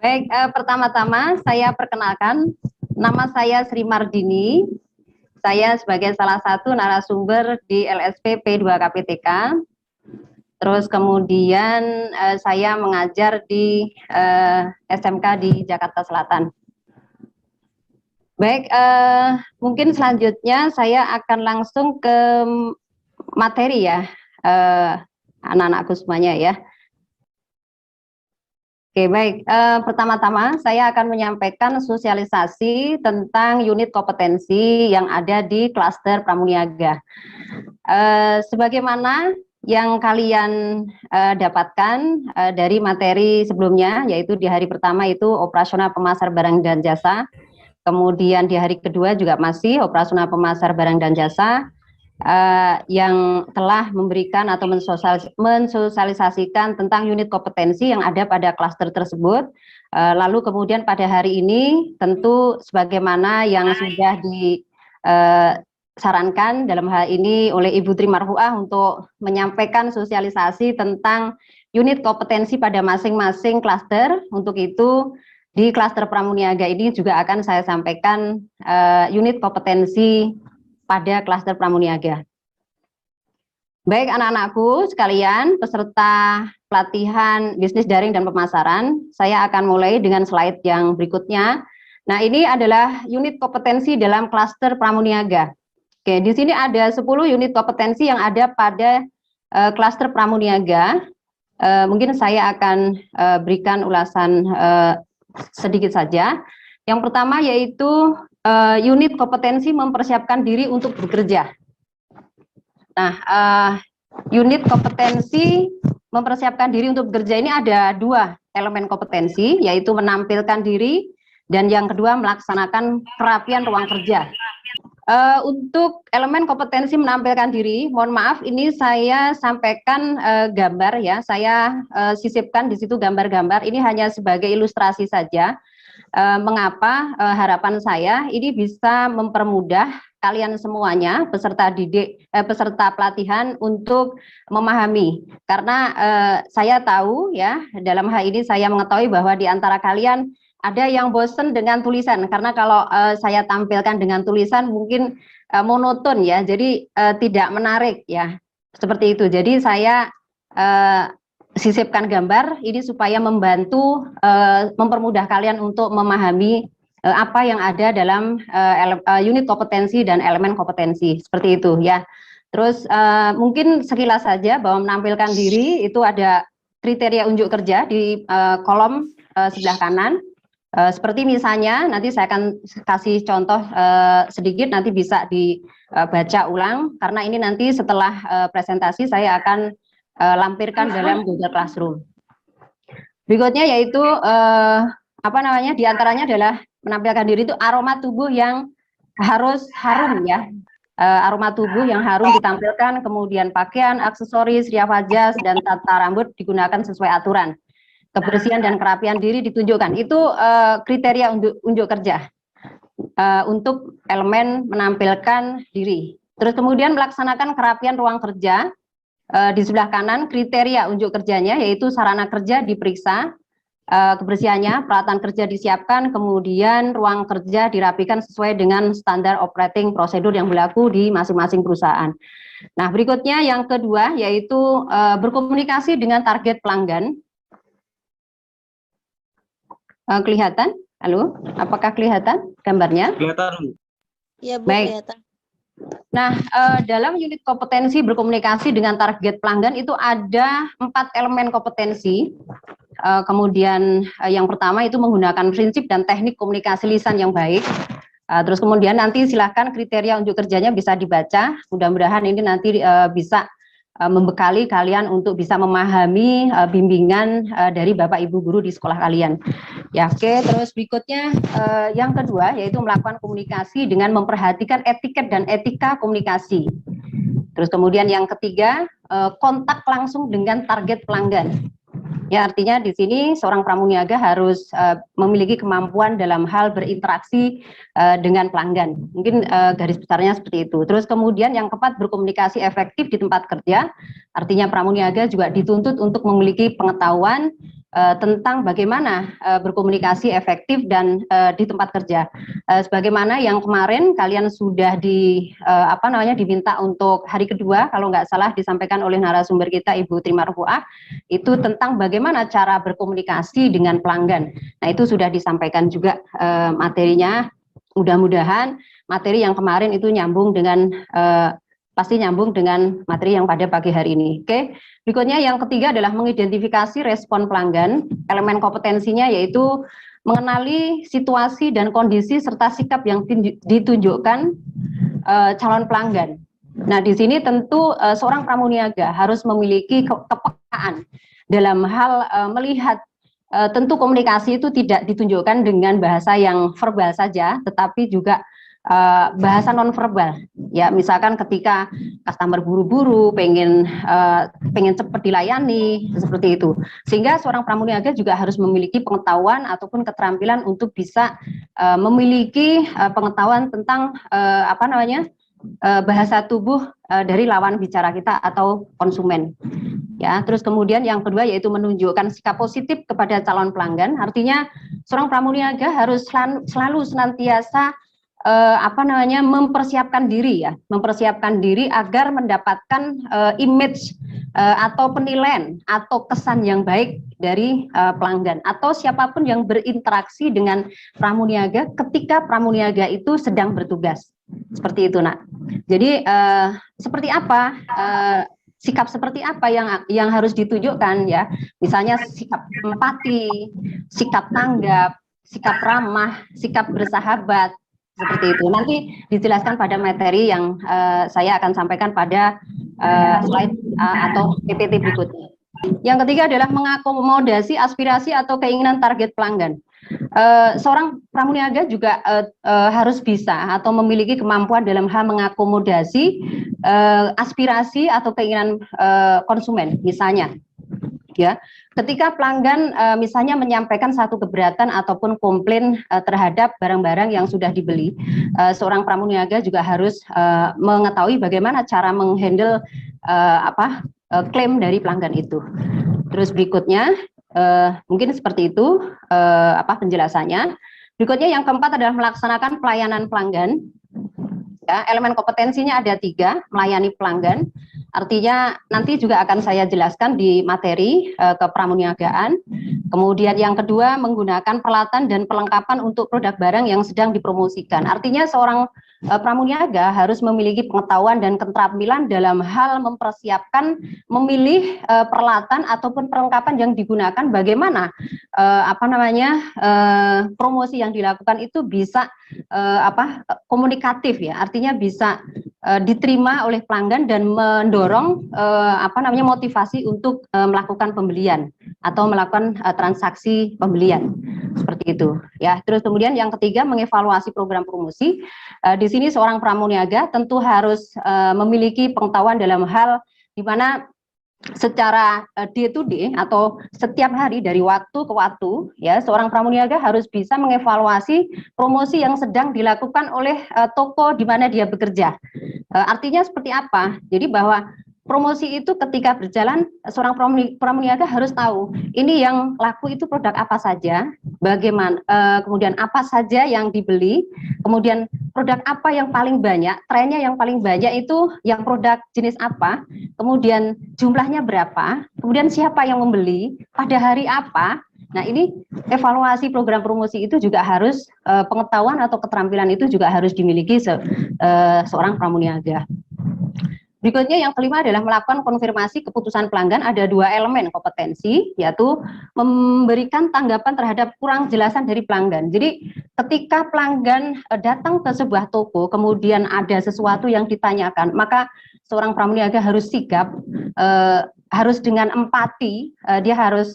Baik, pertama-tama saya perkenalkan, nama saya Sri Mardini. Saya sebagai salah satu narasumber di LSP P2 KPTK. Terus kemudian saya mengajar di SMK di Jakarta Selatan. Baik, mungkin selanjutnya saya akan langsung ke materi ya, anak-anakku semuanya ya. Oke, baik. Pertama-tama saya akan menyampaikan sosialisasi tentang unit kompetensi yang ada di klaster Pramuniaga. Sebagaimana yang kalian dapatkan dari materi sebelumnya, yaitu di hari pertama itu operasional pemasar barang dan jasa, kemudian di hari kedua juga masih operasional pemasar barang dan jasa, yang telah memberikan atau mensosialisasikan tentang unit kompetensi yang ada pada klaster tersebut. Lalu kemudian pada hari ini tentu sebagaimana yang sudah disarankan dalam hal ini oleh Ibu Tri Marfuah untuk menyampaikan sosialisasi tentang unit kompetensi pada masing-masing klaster. Untuk itu di klaster Pramuniaga ini juga akan saya sampaikan unit kompetensi pada klaster Pramuniaga. Baik anak-anakku sekalian, peserta pelatihan bisnis daring dan pemasaran, saya akan mulai dengan slide yang berikutnya. Nah, ini adalah unit kompetensi dalam klaster Pramuniaga. Oke, di sini ada 10 unit kompetensi yang ada pada klaster Pramuniaga. Mungkin saya akan berikan ulasan sedikit saja. Yang pertama yaitu unit kompetensi mempersiapkan diri untuk bekerja. Nah, unit kompetensi mempersiapkan diri untuk bekerja ini ada 2 elemen kompetensi, yaitu menampilkan diri dan yang kedua melaksanakan kerapian ruang kerja. Untuk elemen kompetensi menampilkan diri, mohon maaf ini saya sampaikan gambar ya, saya sisipkan di situ gambar-gambar, ini hanya sebagai ilustrasi saja. Mengapa harapan saya ini bisa mempermudah kalian semuanya peserta peserta pelatihan untuk memahami, karena saya tahu ya dalam hal ini saya mengetahui bahwa di antara kalian ada yang bosen dengan tulisan, karena kalau saya tampilkan dengan tulisan mungkin monoton ya, jadi tidak menarik ya, seperti itu. Jadi saya sisipkan gambar ini supaya membantu mempermudah kalian untuk memahami apa yang ada dalam unit kompetensi dan elemen kompetensi, seperti itu ya. Terus mungkin sekilas saja bahwa menampilkan diri itu ada kriteria unjuk kerja di kolom sebelah kanan. Seperti misalnya nanti saya akan kasih contoh sedikit, nanti bisa dibaca ulang karena ini nanti setelah presentasi saya akan lampirkan dalam Google Classroom. Berikutnya yaitu di antaranya adalah menampilkan diri itu aroma tubuh yang harus harum ya, aroma tubuh yang harum ditampilkan, kemudian pakaian, aksesoris, riafa jas dan tata rambut digunakan sesuai aturan, kebersihan dan kerapian diri ditunjukkan. Itu kriteria unjuk kerja untuk elemen menampilkan diri. Terus kemudian melaksanakan kerapian ruang kerja. Di sebelah kanan kriteria unjuk kerjanya yaitu sarana kerja diperiksa, kebersihannya, peralatan kerja disiapkan, kemudian ruang kerja dirapikan sesuai dengan standar operating prosedur yang berlaku di masing-masing perusahaan. Nah, berikutnya yang kedua yaitu berkomunikasi dengan target pelanggan. Kelihatan? Halo, apakah kelihatan gambarnya? Kelihatan. Ya, Bu, baik. Kelihatan. Nah, dalam unit kompetensi berkomunikasi dengan target pelanggan itu ada 4 elemen kompetensi. Kemudian yang pertama itu menggunakan prinsip dan teknik komunikasi lisan yang baik. Terus kemudian nanti silahkan kriteria unjuk kerjanya bisa dibaca. Mudah-mudahan ini nanti bisa membekali kalian untuk bisa memahami bimbingan dari Bapak Ibu guru di sekolah kalian. Ya, oke. Terus berikutnya yang kedua yaitu melakukan komunikasi dengan memperhatikan etiket dan etika komunikasi. Terus kemudian yang ketiga kontak langsung dengan target pelanggan. Ya, artinya di sini seorang pramuniaga harus memiliki kemampuan dalam hal berinteraksi dengan pelanggan. Mungkin garis besarnya seperti itu. Terus kemudian yang keempat, berkomunikasi efektif di tempat kerja. Artinya pramuniaga juga dituntut untuk memiliki pengetahuan tentang bagaimana berkomunikasi efektif dan di tempat kerja. Sebagaimana yang kemarin kalian sudah diminta untuk hari kedua, kalau nggak salah disampaikan oleh narasumber kita Ibu Tri Marfuah, itu tentang bagaimana cara berkomunikasi dengan pelanggan. Nah, itu sudah disampaikan juga materinya. Mudah-mudahan materi yang kemarin itu nyambung dengan pasti nyambung dengan materi yang pada pagi hari ini. Oke, berikutnya yang ketiga adalah mengidentifikasi respon pelanggan. Elemen kompetensinya yaitu mengenali situasi dan kondisi serta sikap yang ditunjukkan calon pelanggan. Nah, di sini tentu seorang pramuniaga harus memiliki kepekaan dalam hal melihat tentu komunikasi itu tidak ditunjukkan dengan bahasa yang verbal saja, tetapi juga bahasa nonverbal. Ya, misalkan ketika customer buru-buru, pengen cepat dilayani, seperti itu. Sehingga seorang pramuniaga juga harus memiliki pengetahuan ataupun keterampilan untuk bisa memiliki pengetahuan tentang bahasa tubuh dari lawan bicara kita atau konsumen. Ya, terus kemudian yang kedua yaitu menunjukkan sikap positif kepada calon pelanggan. Artinya seorang pramuniaga harus selalu senantiasa mempersiapkan diri agar mendapatkan image atau penilaian atau kesan yang baik dari pelanggan atau siapapun yang berinteraksi dengan pramuniaga ketika pramuniaga itu sedang bertugas. Seperti itu, Nak. Jadi seperti apa sikap seperti apa yang harus ditunjukkan, ya? Misalnya sikap empati, sikap tanggap, sikap ramah, sikap bersahabat, seperti itu. Nanti dijelaskan pada materi yang saya akan sampaikan pada slide atau PPT berikutnya. Yang ketiga adalah mengakomodasi aspirasi atau keinginan target pelanggan. Seorang pramuniaga juga harus bisa atau memiliki kemampuan dalam hal mengakomodasi aspirasi atau keinginan konsumen. Misalnya, ya, ketika pelanggan misalnya menyampaikan satu keberatan ataupun komplain terhadap barang-barang yang sudah dibeli, seorang pramuniaga juga harus mengetahui bagaimana cara menghandle klaim dari pelanggan itu. Terus berikutnya mungkin seperti itu penjelasannya. Berikutnya yang keempat adalah melaksanakan pelayanan pelanggan. Ya, elemen kompetensinya ada 3, melayani pelanggan. Artinya nanti juga akan saya jelaskan di materi kepramuniagaan. Kemudian yang kedua, menggunakan peralatan dan perlengkapan untuk produk barang yang sedang dipromosikan. Artinya seorang pramuniaga harus memiliki pengetahuan dan keterampilan dalam hal mempersiapkan, memilih peralatan ataupun perlengkapan yang digunakan, bagaimana promosi yang dilakukan itu bisa komunikatif, ya, artinya bisa diterima oleh pelanggan dan mendorong motivasi untuk melakukan pembelian atau melakukan transaksi pembelian, seperti itu, ya. Terus kemudian yang ketiga, mengevaluasi program promosi. Di sini seorang pramuniaga tentu harus memiliki pengetahuan dalam hal di mana secara day to day atau setiap hari dari waktu ke waktu, ya, seorang pramuniaga harus bisa mengevaluasi promosi yang sedang dilakukan oleh toko di mana dia bekerja. Artinya seperti apa? Jadi bahwa promosi itu ketika berjalan, seorang pramuniaga harus tahu ini yang laku itu produk apa saja, bagaimana, kemudian apa saja yang dibeli, kemudian produk apa yang paling banyak, trennya yang paling banyak itu yang produk jenis apa, kemudian jumlahnya berapa, kemudian siapa yang membeli, pada hari apa. Nah, ini evaluasi program promosi itu juga harus pengetahuan atau keterampilan itu juga harus dimiliki seorang pramuniaga. Berikutnya yang kelima adalah melakukan konfirmasi keputusan pelanggan. Ada 2 elemen kompetensi, yaitu memberikan tanggapan terhadap kurang jelasan dari pelanggan. Jadi ketika pelanggan datang ke sebuah toko, kemudian ada sesuatu yang ditanyakan, maka seorang pramuniaga harus sigap, harus dengan empati, dia harus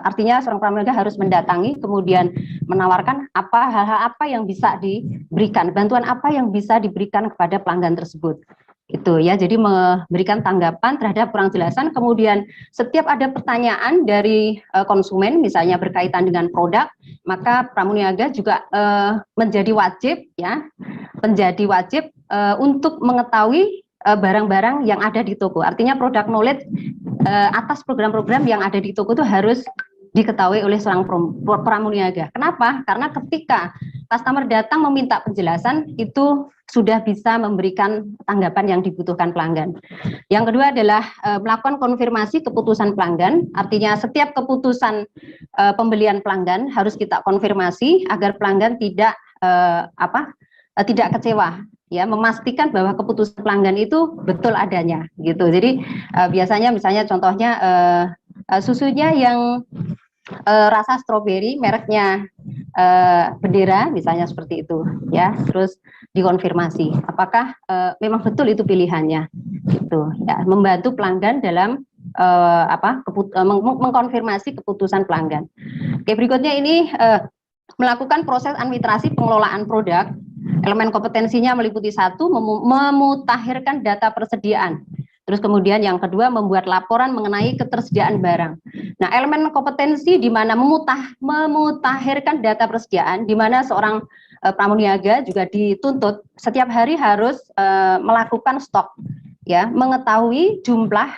artinya seorang pramuniaga harus mendatangi, kemudian menawarkan hal-hal apa yang bisa diberikan, bantuan apa yang bisa diberikan kepada pelanggan tersebut. Itu, ya, jadi memberikan tanggapan terhadap kurang jelasan. Kemudian setiap ada pertanyaan dari konsumen, misalnya berkaitan dengan produk, maka pramuniaga juga menjadi wajib untuk mengetahui barang-barang yang ada di toko. Artinya produk knowledge atas program-program yang ada di toko itu harus diketahui oleh seorang pramuniaga. Kenapa? Karena ketika customer datang meminta penjelasan, itu sudah bisa memberikan tanggapan yang dibutuhkan pelanggan. Yang kedua adalah melakukan konfirmasi keputusan pelanggan, artinya setiap keputusan pembelian pelanggan harus kita konfirmasi agar pelanggan tidak tidak kecewa, ya, memastikan bahwa keputusan pelanggan itu betul adanya, gitu. Jadi biasanya misalnya contohnya susunya yang rasa stroberi, mereknya bendera, misalnya seperti itu, ya. Terus dikonfirmasi apakah memang betul itu pilihannya, gitu. Ya, membantu pelanggan dalam mengkonfirmasi keputusan pelanggan. Oke, berikutnya ini melakukan proses administrasi pengelolaan produk. Elemen kompetensinya meliputi satu, memutakhirkan data persediaan. Terus kemudian yang kedua, membuat laporan mengenai ketersediaan barang. Nah, elemen kompetensi di mana memutakhirkan data persediaan, di mana seorang pramuniaga juga dituntut setiap hari harus melakukan stok, ya, mengetahui jumlah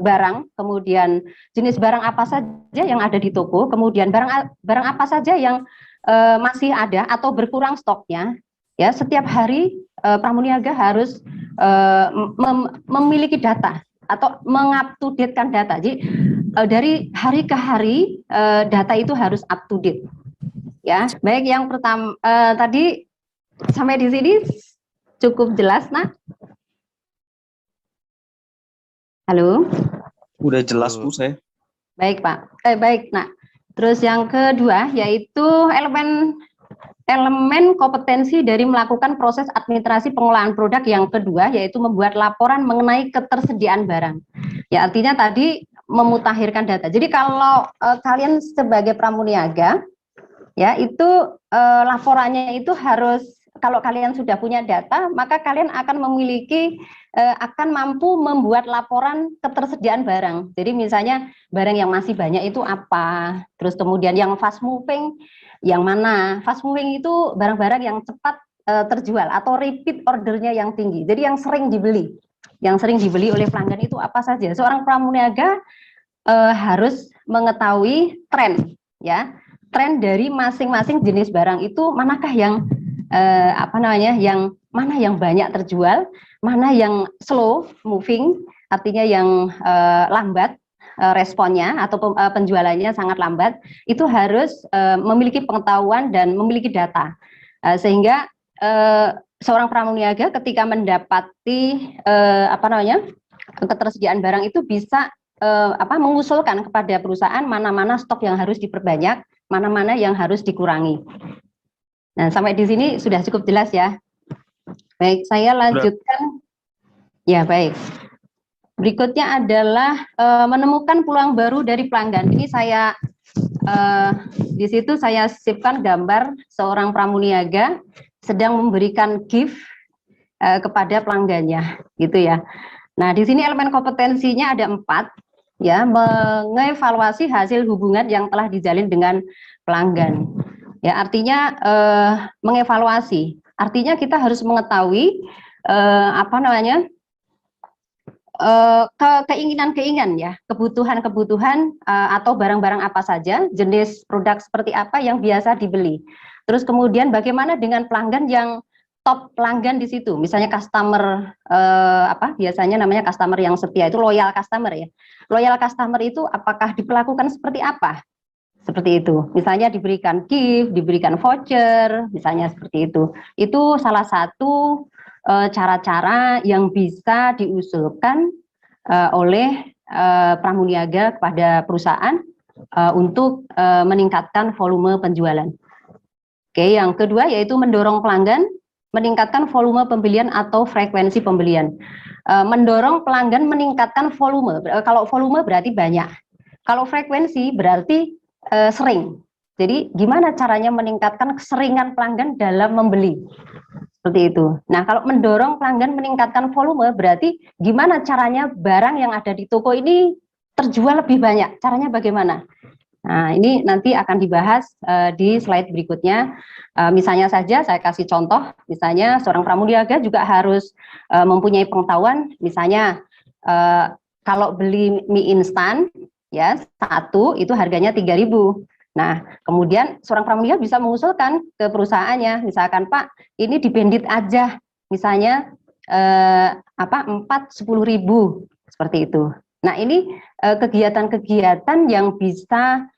barang, kemudian jenis barang apa saja yang ada di toko, kemudian barang apa saja yang masih ada atau berkurang stoknya. Ya, setiap hari pramuniaga harus memiliki data atau mengupdatekan data. Jadi dari hari ke hari data itu harus up to date. Ya, baik, yang pertama tadi sampai di sini cukup jelas, Nak? Halo? Udah jelas, Bu, saya. Baik, Pak. Baik, Nak. Terus yang kedua yaitu elemen kompetensi dari melakukan proses administrasi pengolahan produk yang kedua, yaitu membuat laporan mengenai ketersediaan barang. Ya, artinya tadi memutakhirkan data. Jadi kalau kalian sebagai pramuniaga, ya, itu laporannya itu harus, kalau kalian sudah punya data, maka kalian akan memiliki akan mampu membuat laporan ketersediaan barang. Jadi misalnya barang yang masih banyak itu apa, terus kemudian yang fast moving yang mana. Fast moving itu barang-barang yang cepat terjual atau repeat ordernya yang tinggi. Jadi yang sering dibeli oleh pelanggan itu apa saja. Seorang pramuniaga harus mengetahui tren, ya, tren dari masing-masing jenis barang itu manakah yang yang mana yang banyak terjual, mana yang slow moving, artinya yang lambat responnya atau penjualannya sangat lambat, itu harus memiliki pengetahuan dan memiliki data, sehingga seorang pramuniaga ketika mendapati ketersediaan barang itu bisa mengusulkan kepada perusahaan mana-mana stok yang harus diperbanyak, mana-mana yang harus dikurangi. Nah, sampai di sini sudah cukup jelas ya. Baik, saya lanjutkan. Ya, baik. Berikutnya adalah menemukan peluang baru dari pelanggan. Ini saya di situ saya sisipkan gambar seorang pramuniaga sedang memberikan gift kepada pelanggannya, gitu ya. Nah, di sini elemen kompetensinya ada 4, ya, mengevaluasi hasil hubungan yang telah dijalin dengan pelanggan. Ya, artinya mengevaluasi. Artinya kita harus mengetahui keinginan-keinginan, ya, kebutuhan-kebutuhan atau barang-barang apa saja, jenis produk seperti apa yang biasa dibeli. Terus kemudian bagaimana dengan pelanggan yang top pelanggan di situ, misalnya customer biasanya namanya customer yang setia, itu loyal customer, ya. Loyal customer itu apakah diperlakukan seperti apa? Seperti itu. Misalnya diberikan gift, diberikan voucher, misalnya seperti itu. Itu salah satu cara-cara yang bisa diusulkan oleh pramuniaga kepada perusahaan untuk meningkatkan volume penjualan. Oke, yang kedua yaitu mendorong pelanggan meningkatkan volume pembelian atau frekuensi pembelian. Mendorong pelanggan meningkatkan volume. Kalau volume berarti banyak. Kalau frekuensi berarti sering. Jadi gimana caranya meningkatkan keseringan pelanggan dalam membeli? Seperti itu. Nah, kalau mendorong pelanggan meningkatkan volume, berarti gimana caranya barang yang ada di toko ini terjual lebih banyak? Caranya bagaimana? Nah, ini nanti akan dibahas di slide berikutnya. Misalnya saja saya kasih contoh, misalnya seorang pramuniaga juga harus mempunyai pengetahuan, misalnya kalau beli mie instan, ya, satu itu harganya 3.000. Nah, kemudian seorang pramudia bisa mengusulkan ke perusahaannya, misalkan Pak, ini dibandit aja, misalnya 4 10.000 seperti itu. Nah, ini kegiatan-kegiatan yang bisa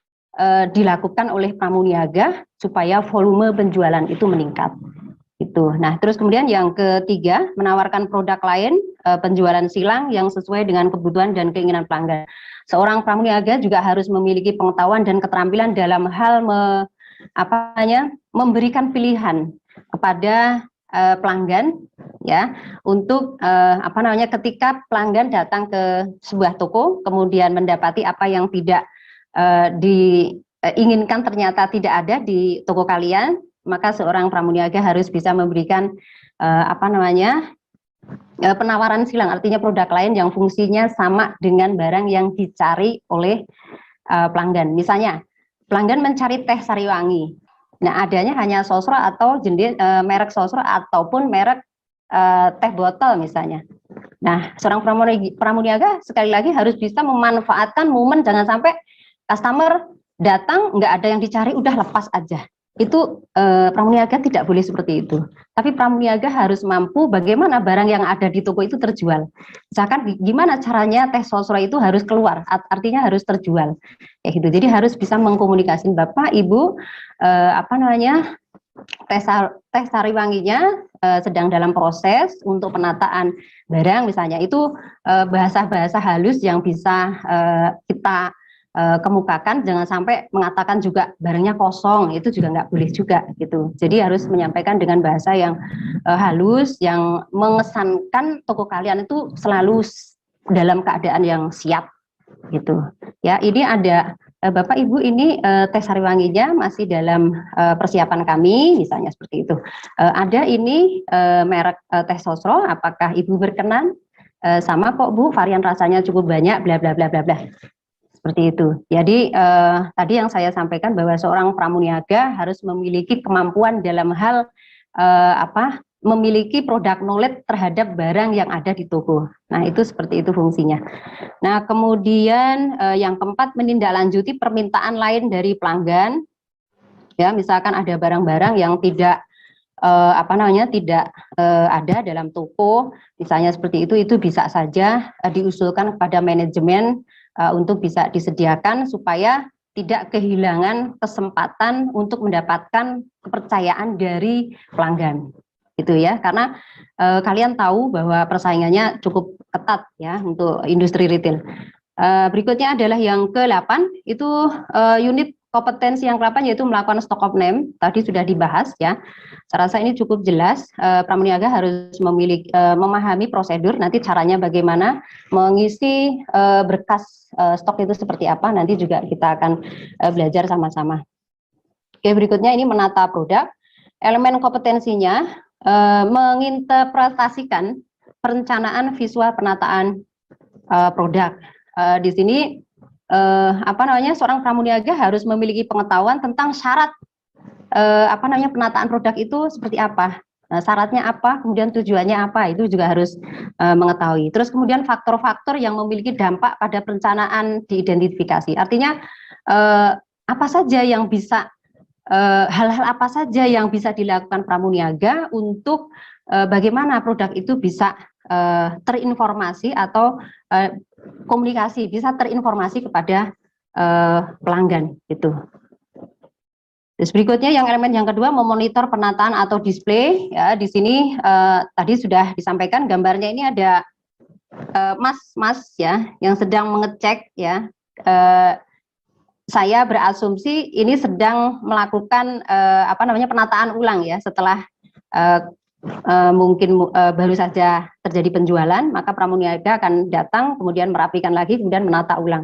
dilakukan oleh pramuniaga supaya volume penjualan itu meningkat. Itu. Nah, terus kemudian yang ketiga, menawarkan produk lain penjualan silang yang sesuai dengan kebutuhan dan keinginan pelanggan. Seorang pramuniaga juga harus memiliki pengetahuan dan keterampilan dalam hal memberikan pilihan kepada pelanggan, ya, untuk ketika pelanggan datang ke sebuah toko kemudian mendapati apa yang tidak diinginkan ternyata tidak ada di toko kalian, maka seorang pramuniaga harus bisa memberikan penawaran silang, artinya produk lain yang fungsinya sama dengan barang yang dicari oleh pelanggan. Misalnya, pelanggan mencari teh sariwangi. Nah, adanya hanya sosro atau jenis merek sosro ataupun merek teh botol misalnya. Nah, seorang pramuniaga sekali lagi harus bisa memanfaatkan momen, jangan sampai customer datang nggak ada yang dicari, udah lepas aja. Itu pramuniaga tidak boleh seperti itu. Tapi pramuniaga harus mampu bagaimana barang yang ada di toko itu terjual. Misalkan gimana caranya teh sosro itu harus keluar, artinya harus terjual. Kayak gitu. Jadi harus bisa mengkomunikasikan Bapak, Ibu, teh sariwanginya sedang dalam proses untuk penataan barang misalnya. Itu bahasa-bahasa halus yang bisa kita kemukakan, jangan sampai mengatakan juga barangnya kosong, itu juga nggak boleh juga gitu. Jadi harus menyampaikan dengan bahasa yang halus, yang mengesankan toko kalian itu selalu dalam keadaan yang siap gitu. Ya, ini ada Bapak Ibu, ini teh sariwanginya masih dalam persiapan kami, misalnya seperti itu. Ada ini merek teh sosro, apakah Ibu berkenan? Sama kok Bu, varian rasanya cukup banyak, bla bla bla bla bla. Seperti itu. Jadi tadi yang saya sampaikan bahwa seorang pramuniaga harus memiliki kemampuan dalam hal memiliki produk knowledge terhadap barang yang ada di toko. Nah, itu seperti itu fungsinya. Nah, kemudian yang keempat, menindaklanjuti permintaan lain dari pelanggan. Ya, misalkan ada barang-barang yang tidak tidak ada dalam toko, misalnya seperti itu bisa saja diusulkan kepada manajemen untuk bisa disediakan supaya tidak kehilangan kesempatan untuk mendapatkan kepercayaan dari pelanggan, gitu ya. Karena kalian tahu bahwa persaingannya cukup ketat ya untuk industri retail. Berikutnya adalah yang ke-8, itu unit kompetensi yang ke-8 yaitu melakukan stock of name. Tadi sudah dibahas ya. Saya rasa ini cukup jelas. Pramuniaga harus memahami prosedur, nanti caranya bagaimana mengisi berkas stok itu seperti apa, nanti juga kita akan belajar sama-sama. Oke, berikutnya ini menata produk. Elemen kompetensinya menginterpretasikan perencanaan visual penataan produk. Di sini seorang pramuniaga harus memiliki pengetahuan tentang syarat penataan produk itu seperti apa, syaratnya apa, kemudian tujuannya apa, itu juga harus mengetahui. Terus kemudian faktor-faktor yang memiliki dampak pada perencanaan diidentifikasi, artinya apa saja yang bisa hal-hal apa saja yang bisa dilakukan pramuniaga untuk bagaimana produk itu bisa terinformasi atau komunikasi, bisa terinformasi kepada pelanggan gitu. Terus berikutnya yang elemen yang kedua, memonitor penataan atau display. Ya, di sini tadi sudah disampaikan gambarnya, ini ada mas ya yang sedang mengecek ya. Saya berasumsi ini sedang melakukan penataan ulang ya, setelah mungkin baru saja terjadi penjualan, maka pramuniaga akan datang kemudian merapikan lagi kemudian menata ulang.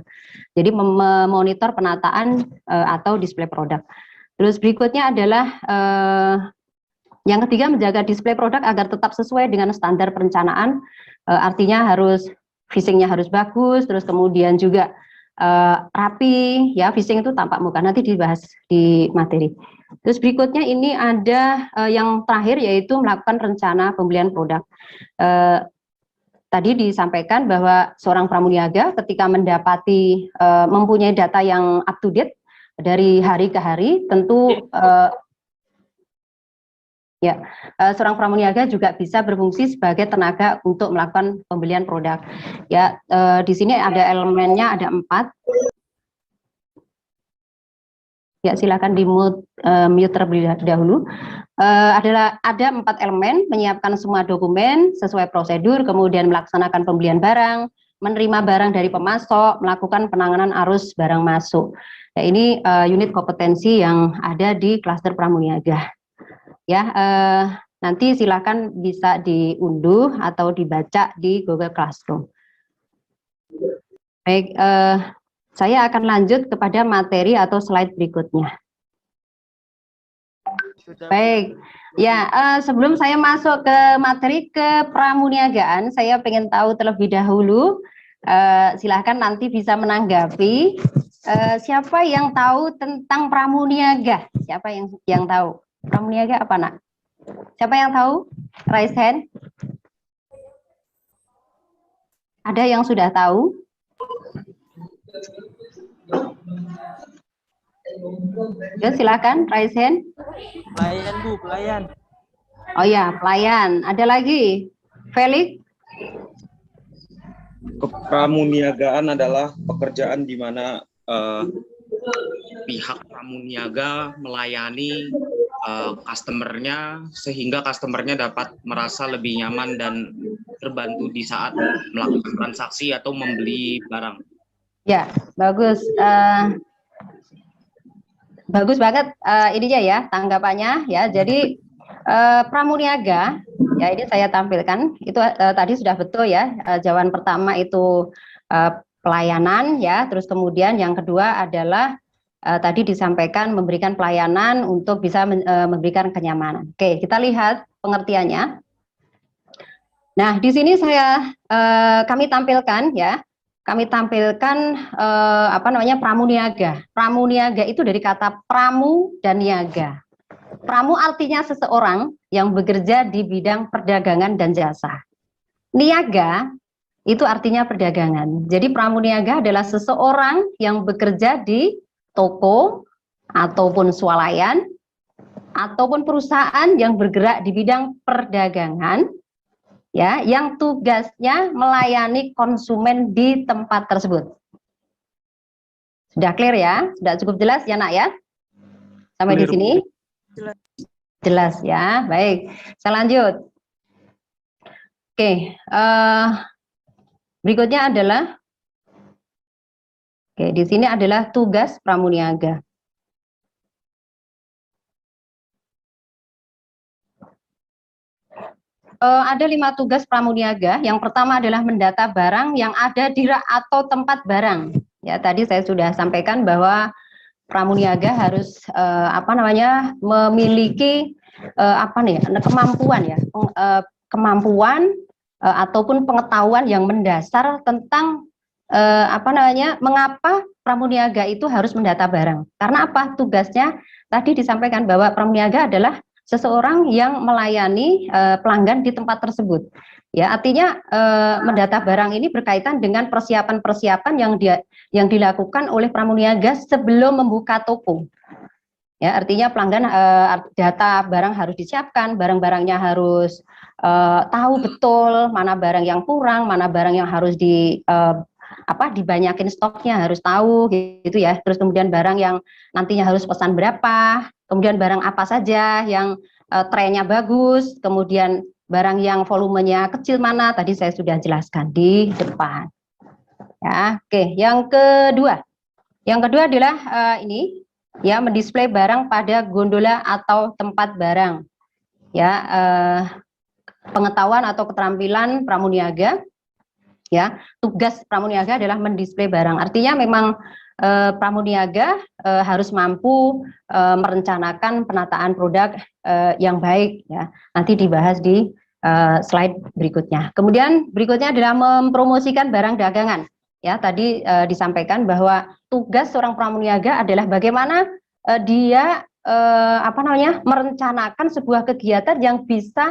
Jadi memonitor penataan atau display produk. Terus berikutnya adalah yang ketiga, menjaga display produk agar tetap sesuai dengan standar perencanaan. Artinya harus fishingnya harus bagus, terus kemudian juga rapi ya, fishing itu tampak muka, nanti dibahas di materi. Terus berikutnya ini ada yang terakhir yaitu melakukan rencana pembelian produk. tadi disampaikan bahwa seorang pramuniaga ketika mendapati mempunyai data yang up to date dari hari ke hari, tentu seorang pramuniaga juga bisa berfungsi sebagai tenaga untuk melakukan pembelian produk. Ya, di sini ada elemennya, ada 4. Ya, silakan di mute terlebih dahulu. Ada 4 elemen: menyiapkan semua dokumen sesuai prosedur, kemudian melaksanakan pembelian barang, menerima barang dari pemasok, melakukan penanganan arus barang masuk. Ya, ini unit kompetensi yang ada di klaster pramuniaga. Ya, nanti silakan bisa diunduh atau dibaca di Google Classroom. Baik, saya akan lanjut kepada materi atau slide berikutnya. Baik, ya sebelum saya masuk ke materi kepramuniagaan, saya ingin tahu terlebih dahulu, silahkan nanti bisa menanggapi, siapa yang tahu tentang pramuniaga? Siapa yang tahu? Pramuniaga apa, Nak? Siapa yang tahu? Raise hand. Ada yang sudah tahu? Ya, silakan raise hand. Pelayan, Bu, pelayan. Oh ya, pelayan. Ada lagi? Felix? Kepramuniagaan adalah pekerjaan di mana pihak pramuniaga melayani customernya sehingga customernya dapat merasa lebih nyaman dan terbantu di saat melakukan transaksi atau membeli barang. Ya, bagus. Bagus banget ininya ya, tanggapannya ya. Jadi pramuniaga, ya ini saya tampilkan, itu tadi sudah betul ya, jawaban pertama itu pelayanan ya, terus kemudian yang kedua adalah tadi disampaikan memberikan pelayanan untuk bisa memberikan kenyamanan. Oke, kita lihat pengertiannya. Nah, di sini kami tampilkan ya, pramuniaga. Pramuniaga itu dari kata pramu dan niaga. Pramu artinya seseorang yang bekerja di bidang perdagangan dan jasa. Niaga itu artinya perdagangan. Jadi pramuniaga adalah seseorang yang bekerja di toko ataupun swalayan ataupun perusahaan yang bergerak di bidang perdagangan, ya, yang tugasnya melayani konsumen di tempat tersebut. Sudah clear ya? Sudah cukup jelas ya, Nak ya? Sampai di sini? Jelas ya. Baik, saya lanjut. Oke, berikutnya adalah di sini adalah tugas pramuniaga. Ada 5 tugas pramuniaga. Yang pertama adalah mendata barang yang ada di rak atau tempat barang. Ya, tadi saya sudah sampaikan bahwa pramuniaga harus memiliki kemampuan ataupun pengetahuan yang mendasar tentang mengapa pramuniaga itu harus mendata barang. Karena apa? Tugasnya tadi disampaikan bahwa pramuniaga adalah seseorang yang melayani pelanggan di tempat tersebut. Ya, artinya mendata barang ini berkaitan dengan persiapan-persiapan yang dilakukan oleh pramuniaga sebelum membuka toko. Ya, artinya pelanggan data barang harus disiapkan, barang-barangnya harus tahu betul mana barang yang kurang, mana barang yang harus dibanyakin stoknya, harus tahu gitu ya. Terus kemudian barang yang nantinya harus pesan berapa, kemudian barang apa saja yang trennya bagus, kemudian barang yang volumenya kecil mana, tadi saya sudah jelaskan di depan. Ya, oke. Yang kedua adalah ini ya, mendisplay barang pada gondola atau tempat barang. Ya, pengetahuan atau keterampilan pramuniaga. Ya, tugas pramuniaga adalah mendisplay barang. Artinya memang pramuniaga harus mampu merencanakan penataan produk yang baik. Ya, nanti dibahas di slide berikutnya. Kemudian berikutnya adalah mempromosikan barang dagangan. Ya, tadi disampaikan bahwa tugas seorang pramuniaga adalah bagaimana dia merencanakan sebuah kegiatan yang bisa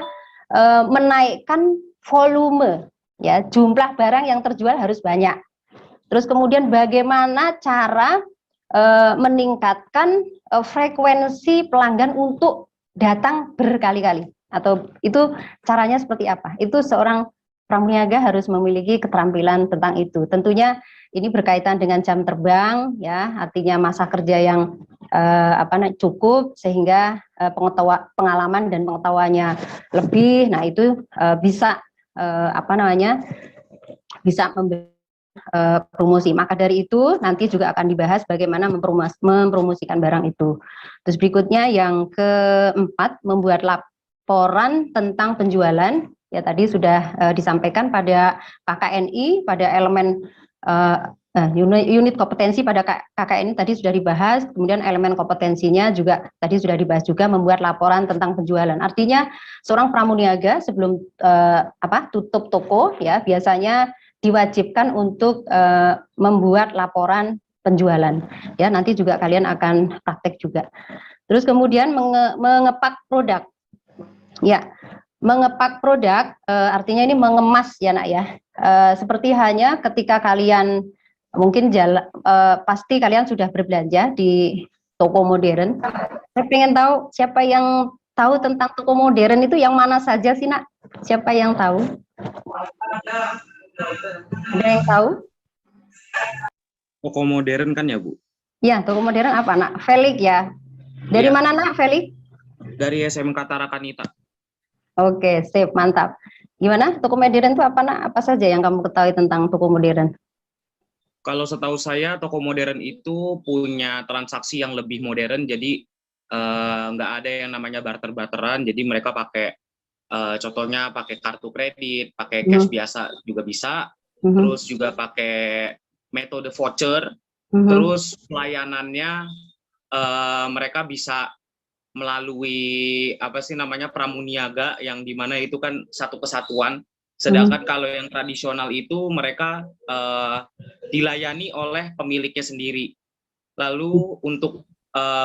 menaikkan volume. ya, jumlah barang yang terjual harus banyak. Terus kemudian bagaimana cara meningkatkan frekuensi pelanggan untuk datang berkali-kali, atau itu caranya seperti apa? Itu seorang pramuniaga harus memiliki keterampilan tentang itu. Tentunya ini berkaitan dengan jam terbang, ya, artinya masa kerja yang cukup sehingga pengalaman dan pengetahuannya lebih. Nah itu bisa bisa memberi promosi. Maka dari itu nanti juga akan dibahas bagaimana mempromosikan barang itu. Terus berikutnya yang keempat, membuat laporan tentang penjualan. Ya tadi sudah disampaikan pada KKNI, pada elemen unit kompetensi pada KKNI tadi sudah dibahas. Kemudian elemen kompetensinya juga tadi sudah dibahas juga, membuat laporan tentang penjualan. Artinya seorang pramuniaga sebelum tutup toko, ya, biasanya diwajibkan untuk membuat laporan penjualan. Ya, nanti juga kalian akan praktek juga. Terus kemudian mengepak produk. Ya, mengepak produk artinya ini mengemas, ya nak, ya. Seperti hanya ketika kalian mungkin pasti kalian sudah berbelanja di toko modern. Saya pengen tahu siapa yang tahu tentang toko modern itu yang mana saja sih, nak? Siapa yang tahu? Ada yang tahu? Toko modern kan ya, Bu? Ya, toko modern apa, nak? Felix, ya. Dari mana, nak, Felix? Dari SMK Tarakanita. Oke, sip, mantap. Gimana? Toko modern itu apa, nak? Apa saja yang kamu ketahui tentang toko modern? Kalau setahu saya, toko modern itu punya transaksi yang lebih modern, jadi nggak ada yang namanya barter-barteran, jadi mereka pakai contohnya pakai kartu kredit, pakai cash biasa juga bisa, terus juga pakai metode voucher, terus pelayanannya mereka bisa melalui pramuniaga, yang dimana itu kan satu kesatuan. Sedangkan kalau yang tradisional itu mereka dilayani oleh pemiliknya sendiri. Lalu untuk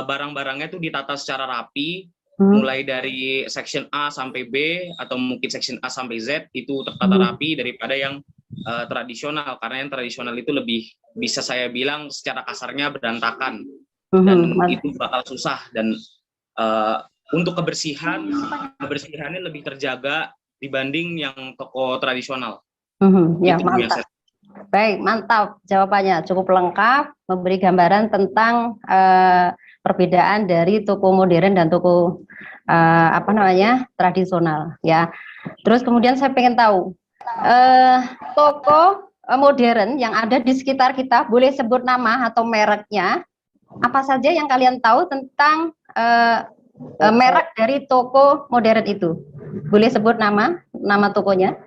barang-barangnya itu ditata secara rapi, mulai dari section A sampai B, atau mungkin section A sampai Z, itu tertata rapi daripada yang tradisional. Karena yang tradisional itu lebih, bisa saya bilang secara kasarnya, berantakan. Dan itu bakal susah. Dan untuk kebersihannya lebih terjaga dibanding yang toko tradisional. Ya, mantap. Baik, mantap jawabannya, cukup lengkap, memberi gambaran tentang perbedaan dari toko modern dan toko tradisional, ya. Terus kemudian saya pengen tahu toko modern yang ada di sekitar kita, boleh sebut nama atau mereknya, apa saja yang kalian tahu tentang merek dari toko modern itu? Boleh sebut nama tokonya?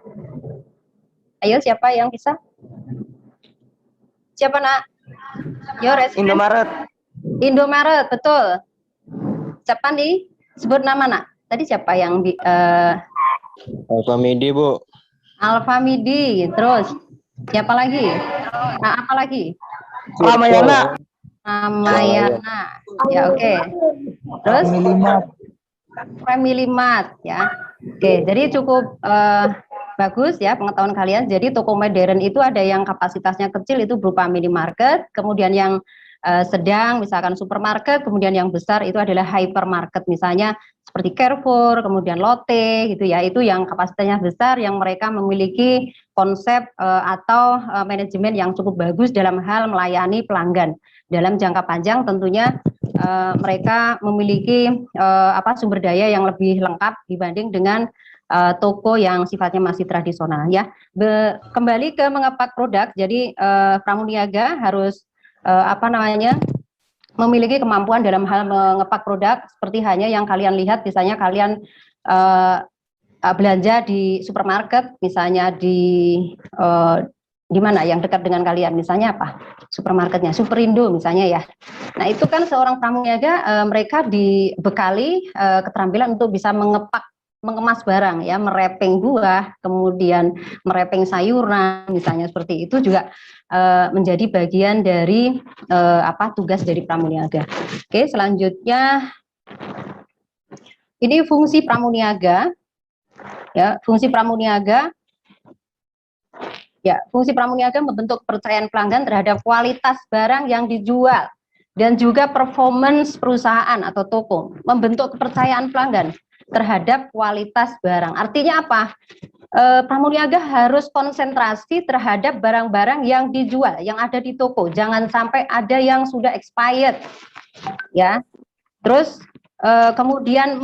Ayo, siapa yang bisa? Siapa, nak? Yores. Indomaret, betul. Siapa nih? Sebut nama, nak. Tadi siapa yang Alfamidi, Bu. Alfamidi. Terus siapa lagi? Nah, apa lagi? Ramayana. Ya, oke. Terus Family Mart, ya. Oke, jadi cukup bagus ya pengetahuan kalian. Jadi toko modern itu ada yang kapasitasnya kecil, itu berupa minimarket, kemudian yang sedang misalkan supermarket, kemudian yang besar itu adalah hypermarket, misalnya seperti Carrefour, kemudian Lotte gitu ya. Itu yang kapasitasnya besar, yang mereka memiliki konsep atau manajemen yang cukup bagus dalam hal melayani pelanggan. Dalam jangka panjang tentunya mereka memiliki sumber daya yang lebih lengkap dibanding dengan toko yang sifatnya masih tradisional, ya. Kembali ke mengepak produk, jadi pramuniaga harus memiliki kemampuan dalam hal mengepak produk, seperti hanya yang kalian lihat, misalnya kalian belanja di supermarket, misalnya di mana yang dekat dengan kalian, misalnya apa? Supermarketnya, Superindo misalnya, ya. Nah, itu kan seorang pramuniaga, mereka dibekali keterampilan untuk bisa mengemas barang, ya, merepeng buah, kemudian merepeng sayuran, misalnya seperti itu juga menjadi bagian dari tugas dari pramuniaga. Oke, selanjutnya ini fungsi pramuniaga, ya, fungsi pramuniaga. Ya, fungsi pramuniaga membentuk kepercayaan pelanggan terhadap kualitas barang yang dijual dan juga performance perusahaan atau toko, membentuk kepercayaan pelanggan terhadap kualitas barang. Artinya apa? Pramuniaga harus konsentrasi terhadap barang-barang yang dijual, yang ada di toko. Jangan sampai ada yang sudah expired, ya. Terus kemudian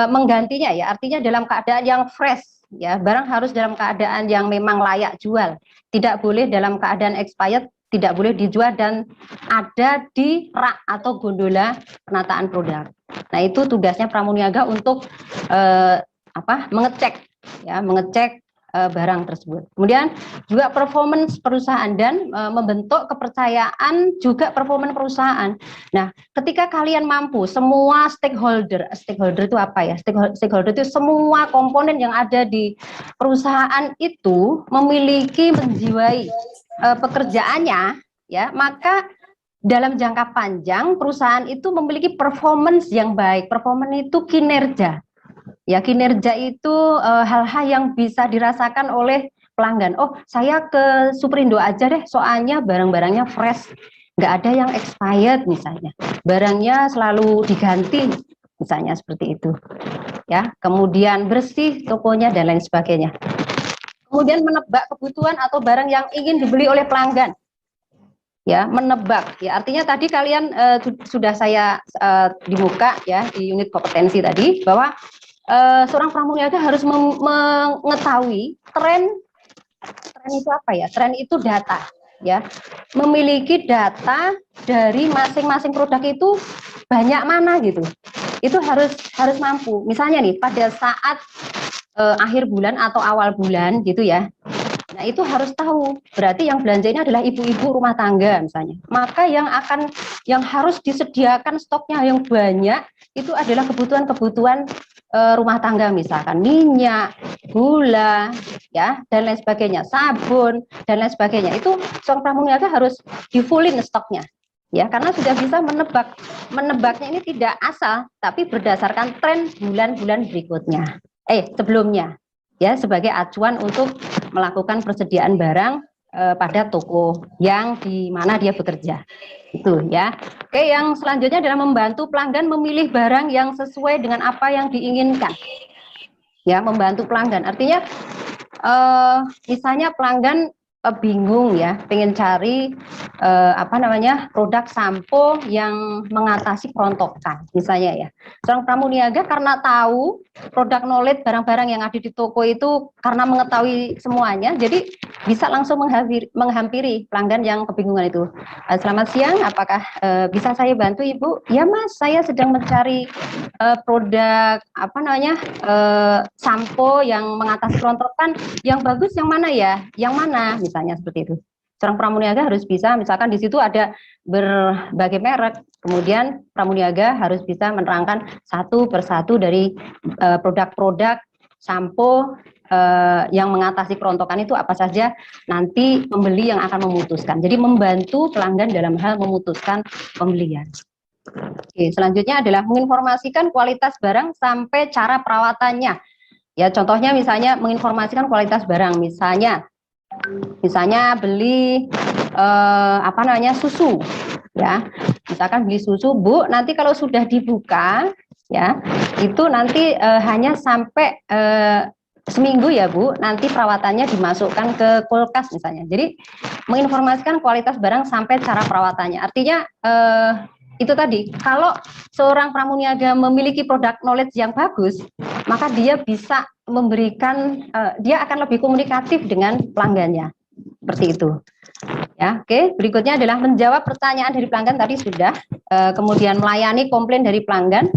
menggantinya, ya. Artinya dalam keadaan yang fresh, ya. Barang harus dalam keadaan yang memang layak jual. Tidak boleh dalam keadaan expired, tidak boleh dijual dan ada di rak atau gondola penataan produk. Nah, itu tugasnya pramuniaga untuk mengecek, ya, mengecek barang tersebut. Kemudian juga performance perusahaan dan membentuk kepercayaan juga performance perusahaan. Nah, ketika kalian mampu, semua stakeholder itu apa ya? Stakeholder itu semua komponen yang ada di perusahaan itu memiliki menjiwai pekerjaannya, ya, maka dalam jangka panjang perusahaan itu memiliki performance yang baik. Performance itu kinerja. Ya, kinerja itu hal-hal yang bisa dirasakan oleh pelanggan. Oh, saya ke Superindo aja deh, soalnya barang-barangnya fresh, nggak ada yang expired misalnya. Barangnya selalu diganti, misalnya seperti itu. Ya, kemudian bersih tokonya dan lain sebagainya. Kemudian menebak kebutuhan atau barang yang ingin dibeli oleh pelanggan. Ya, menebak. Ya, artinya tadi kalian sudah saya dibuka ya di unit kompetensi tadi bahwa seorang pramuniaga harus mengetahui tren itu apa ya? Tren itu data, ya. Memiliki data dari masing-masing produk itu banyak mana gitu. Itu harus mampu. Misalnya nih pada saat akhir bulan atau awal bulan gitu ya. Nah, itu harus tahu. Berarti yang belanja ini adalah ibu-ibu rumah tangga misalnya. Maka yang harus disediakan stoknya yang banyak itu adalah kebutuhan-kebutuhan rumah tangga, misalkan minyak, gula, ya, dan lain sebagainya, sabun dan lain sebagainya. Itu seorang pramuniaga harus di-fullin stoknya. Ya, karena sudah bisa menebaknya ini tidak asal, tapi berdasarkan tren bulan-bulan berikutnya. Sebelumnya. Ya, sebagai acuan untuk melakukan persediaan barang pada toko yang di mana dia bekerja. Itu ya. Oke, yang selanjutnya adalah membantu pelanggan memilih barang yang sesuai dengan apa yang diinginkan. Ya, membantu pelanggan. Artinya misalnya pelanggan bingung ya, pengen cari produk sampo yang mengatasi kerontokan misalnya ya. Seorang pramuniaga karena tahu produk knowledge barang-barang yang ada di toko itu, karena mengetahui semuanya, jadi bisa langsung menghampiri pelanggan yang kebingungan itu. Selamat siang, apakah bisa saya bantu Ibu? Ya Mas, saya sedang mencari produk sampo yang mengatasi kerontokan yang bagus yang mana ya? Yang mana? Misalnya seperti itu. Seorang pramuniaga harus bisa, misalkan di situ ada berbagai merek, kemudian pramuniaga harus bisa menerangkan satu persatu dari produk-produk sampo yang mengatasi kerontokan itu apa saja, nanti pembeli yang akan memutuskan. Jadi membantu pelanggan dalam hal memutuskan pembelian. Oke, selanjutnya adalah menginformasikan kualitas barang sampai cara perawatannya. Ya, contohnya misalnya menginformasikan kualitas barang, misalnya beli susu, ya. Misalkan beli susu, Bu, nanti kalau sudah dibuka, ya, itu nanti hanya sampai seminggu ya Bu, nanti perawatannya dimasukkan ke kulkas misalnya. Jadi menginformasikan kualitas barang sampai cara perawatannya. Artinya itu tadi, kalau seorang pramuniaga memiliki produk knowledge yang bagus, maka dia bisa memberikan, dia akan lebih komunikatif dengan pelanggannya. Seperti itu. Ya, oke. Berikutnya adalah menjawab pertanyaan dari pelanggan, tadi sudah. Kemudian melayani komplain dari pelanggan.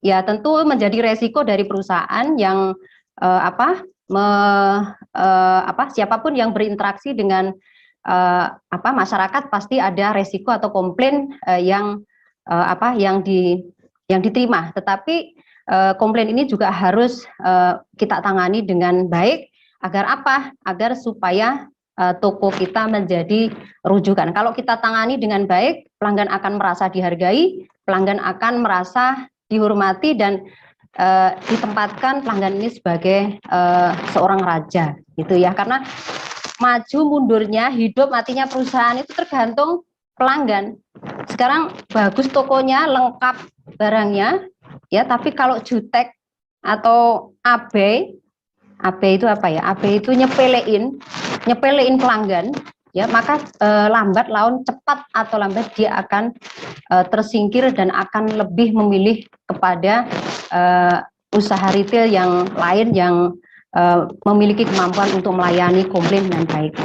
Ya, tentu menjadi resiko dari perusahaan yang siapapun yang berinteraksi dengan masyarakat pasti ada resiko atau komplain yang diterima. Tetapi komplain ini juga harus kita tangani dengan baik agar agar supaya toko kita menjadi rujukan. Kalau kita tangani dengan baik, pelanggan akan merasa dihargai, pelanggan akan merasa dihormati, dan ditempatkan pelanggan ini sebagai seorang raja, gitu ya. Karena maju mundurnya, hidup matinya perusahaan itu tergantung pelanggan. Sekarang bagus tokonya, lengkap barangnya, ya. Tapi kalau jutek atau abai itu apa ya? Abai itu nyepelein pelanggan, ya, maka lambat laun, cepat atau lambat dia akan tersingkir dan akan lebih memilih kepada usaha retail yang lain yang memiliki kemampuan untuk melayani komplain dengan baik.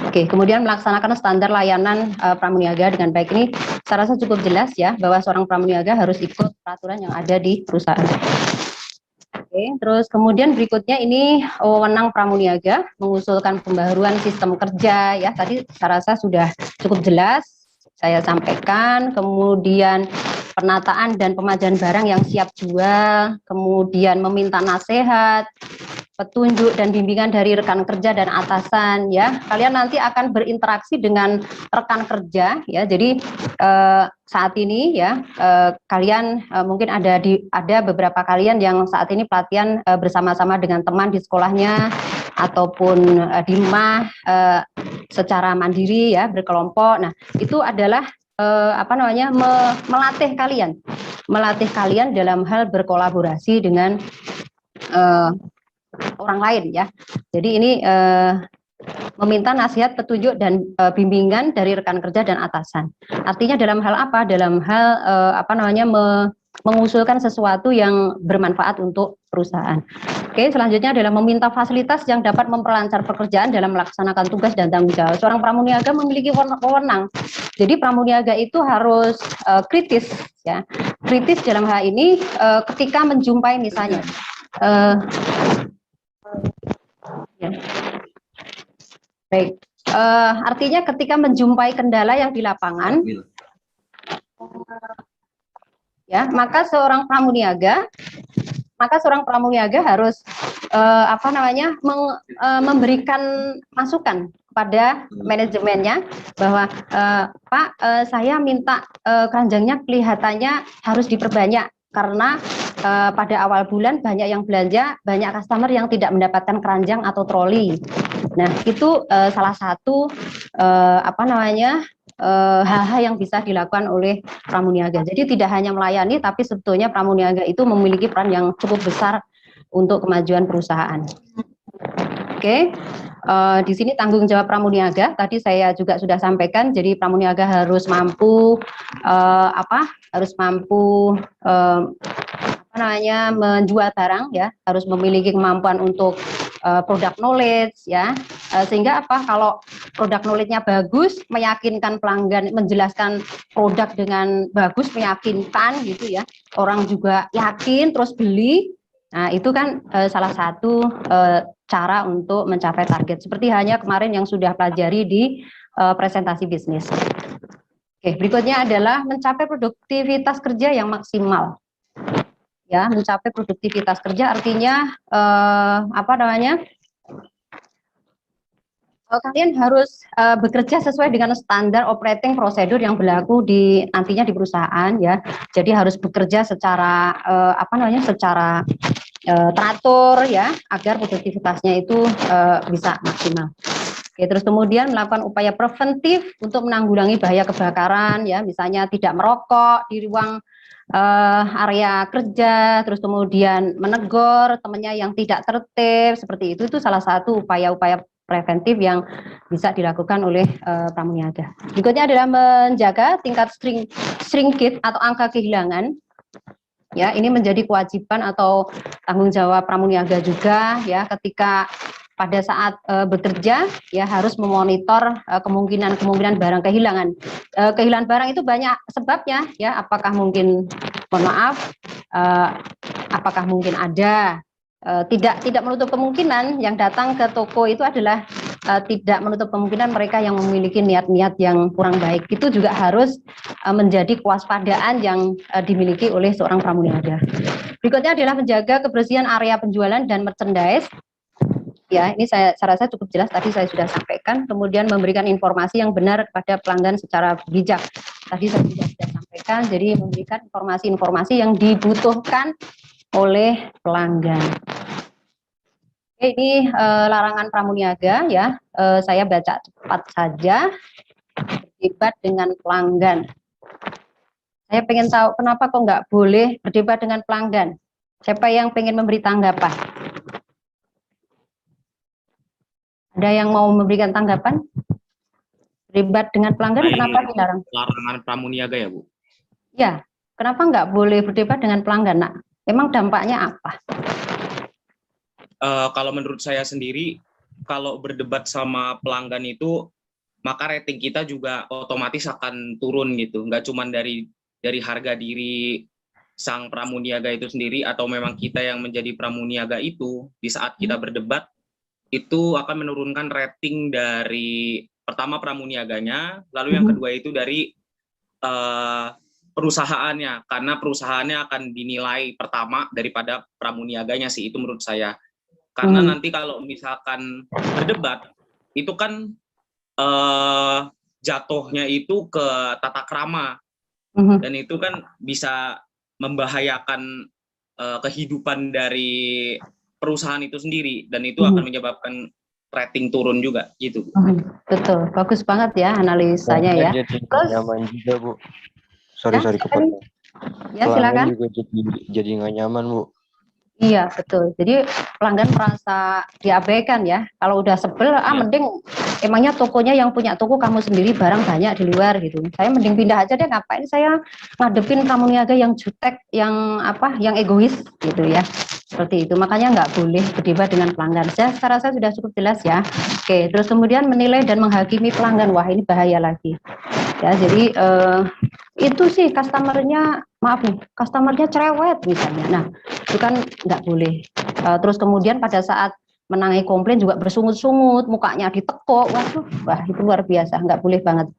Oke, kemudian melaksanakan standar layanan pramuniaga dengan baik ini saya rasa cukup jelas ya, bahwa seorang pramuniaga harus ikut peraturan yang ada di perusahaan. Oke, terus kemudian berikutnya ini wewenang pramuniaga mengusulkan pembaharuan sistem kerja, ya, tadi saya rasa sudah cukup jelas saya sampaikan. Kemudian penataan dan pemajangan barang yang siap jual, kemudian meminta nasihat, petunjuk dan bimbingan dari rekan kerja dan atasan, ya. Kalian nanti akan berinteraksi dengan rekan kerja, ya. Jadi saat ini, ya, kalian mungkin ada beberapa kalian yang saat ini pelatihan bersama-sama dengan teman di sekolahnya ataupun di rumah secara mandiri, ya, berkelompok. Nah, itu adalah melatih kalian dalam hal berkolaborasi dengan orang lain, ya. Jadi ini meminta nasihat, petunjuk dan bimbingan dari rekan kerja dan atasan. Artinya dalam hal apa? Dalam hal mengusulkan sesuatu yang bermanfaat untuk perusahaan. Oke, selanjutnya adalah meminta fasilitas yang dapat memperlancar pekerjaan dalam melaksanakan tugas dan tanggung jawab. Seorang pramuniaga memiliki wewenang. Jadi pramuniaga itu harus kritis, ya. Kritis dalam hal ini ketika menjumpai misalnya ya. Baik, artinya ketika menjumpai kendala yang di lapangan, ya, maka seorang pramuniaga harus memberikan masukan kepada manajemennya bahwa Pak, saya minta keranjangnya kelihatannya harus diperbanyak karena pada awal bulan banyak yang belanja, banyak customer yang tidak mendapatkan keranjang atau troli. Nah, itu salah satu hal-hal yang bisa dilakukan oleh pramuniaga. Jadi tidak hanya melayani, tapi sebetulnya pramuniaga itu memiliki peran yang cukup besar untuk kemajuan perusahaan. Oke, di sini tanggung jawab pramuniaga. Tadi saya juga sudah sampaikan. Jadi pramuniaga harus mampu menjual barang, ya, harus memiliki kemampuan untuk product knowledge, ya, sehingga kalau produk knowledge-nya bagus, meyakinkan pelanggan, menjelaskan produk dengan bagus, meyakinkan, gitu ya, orang juga yakin terus beli. Nah, itu kan salah satu cara untuk mencapai target, seperti hanya kemarin yang sudah pelajari di presentasi bisnis. Oke, berikutnya adalah mencapai produktivitas kerja yang maksimal. Ya, mencapai produktivitas kerja artinya kalian harus bekerja sesuai dengan standar operating prosedur yang berlaku nantinya di perusahaan, ya. Jadi harus bekerja secara secara teratur, ya, agar produktivitasnya itu bisa maksimal. Oke, terus kemudian melakukan upaya preventif untuk menanggulangi bahaya kebakaran, ya, misalnya tidak merokok di ruang area kerja, terus kemudian menegur temannya yang tidak tertib, seperti itu salah satu upaya-upaya preventif yang bisa dilakukan oleh pramuniaga. Berikutnya adalah menjaga tingkat shrinkage atau angka kehilangan. Ya, ini menjadi kewajiban atau tanggung jawab pramuniaga juga, ya, ketika pada saat bekerja, ya, harus memonitor kemungkinan barang kehilangan. Kehilangan barang itu banyak sebabnya, ya, apakah mungkin, mohon maaf, apakah mungkin ada, tidak menutup kemungkinan yang datang ke toko itu adalah tidak menutup kemungkinan mereka yang memiliki niat-niat yang kurang baik. Itu juga harus menjadi kewaspadaan yang dimiliki oleh seorang pramuniaga. Berikutnya adalah menjaga kebersihan area penjualan dan merchandise. Ya, ini saya rasa cukup jelas, tadi saya sudah sampaikan. Kemudian memberikan informasi yang benar kepada pelanggan secara bijak. Tadi saya sudah sampaikan, jadi memberikan informasi-informasi yang dibutuhkan oleh pelanggan. Ini larangan pramuniaga ya, saya baca cepat saja. Berdebat dengan pelanggan. Saya pengen tahu kenapa kok nggak boleh berdebat dengan pelanggan. Siapa yang pengen memberi tanggapan? Ada yang mau memberikan tanggapan? Berdebat dengan pelanggan kenapa dilarang? Larangan pramuniaga ya, Bu? Ya, kenapa nggak boleh berdebat dengan pelanggan, Nak? Emang dampaknya apa? Kalau menurut saya sendiri, kalau berdebat sama pelanggan itu, maka rating kita juga otomatis akan turun gitu. Nggak cuma dari harga diri sang pramuniaga itu sendiri, atau memang kita yang menjadi pramuniaga itu, di saat kita berdebat, itu akan menurunkan rating dari pertama pramuniaganya, lalu yang kedua itu dari perusahaannya, karena perusahaannya akan dinilai pertama daripada pramuniaganya sih, itu menurut saya. Karena nanti kalau misalkan berdebat, itu kan jatuhnya itu ke tata krama, dan itu kan bisa membahayakan kehidupan dari perusahaan itu sendiri, dan itu akan menyebabkan rating turun juga gitu. Betul, bagus banget ya analisanya ya. Jadi Terus nyaman juga, Bu. Sorry kepotong. Ya, silakan. Juga jadi nggak nyaman, Bu. Iya, betul. Jadi pelanggan merasa diabaikan ya. Kalau udah sebel, mending emangnya tokonya yang punya toko kamu sendiri, barang banyak di luar gitu. Saya mending pindah aja deh, ngapain saya ngadepin pramuniaga yang jutek, yang yang egois gitu ya. Seperti itu. Makanya nggak boleh berdebat dengan pelanggan. Saya rasa sudah cukup jelas ya. Oke, terus kemudian menilai dan menghakimi pelanggan. Wah, ini bahaya lagi. Ya, jadi itu sih customernya, maaf nih, customernya cerewet misalnya. Nah, itu kan nggak boleh. Terus kemudian pada saat menangani komplain juga bersungut-sungut, mukanya ditekuk, wah itu luar biasa, nggak boleh banget.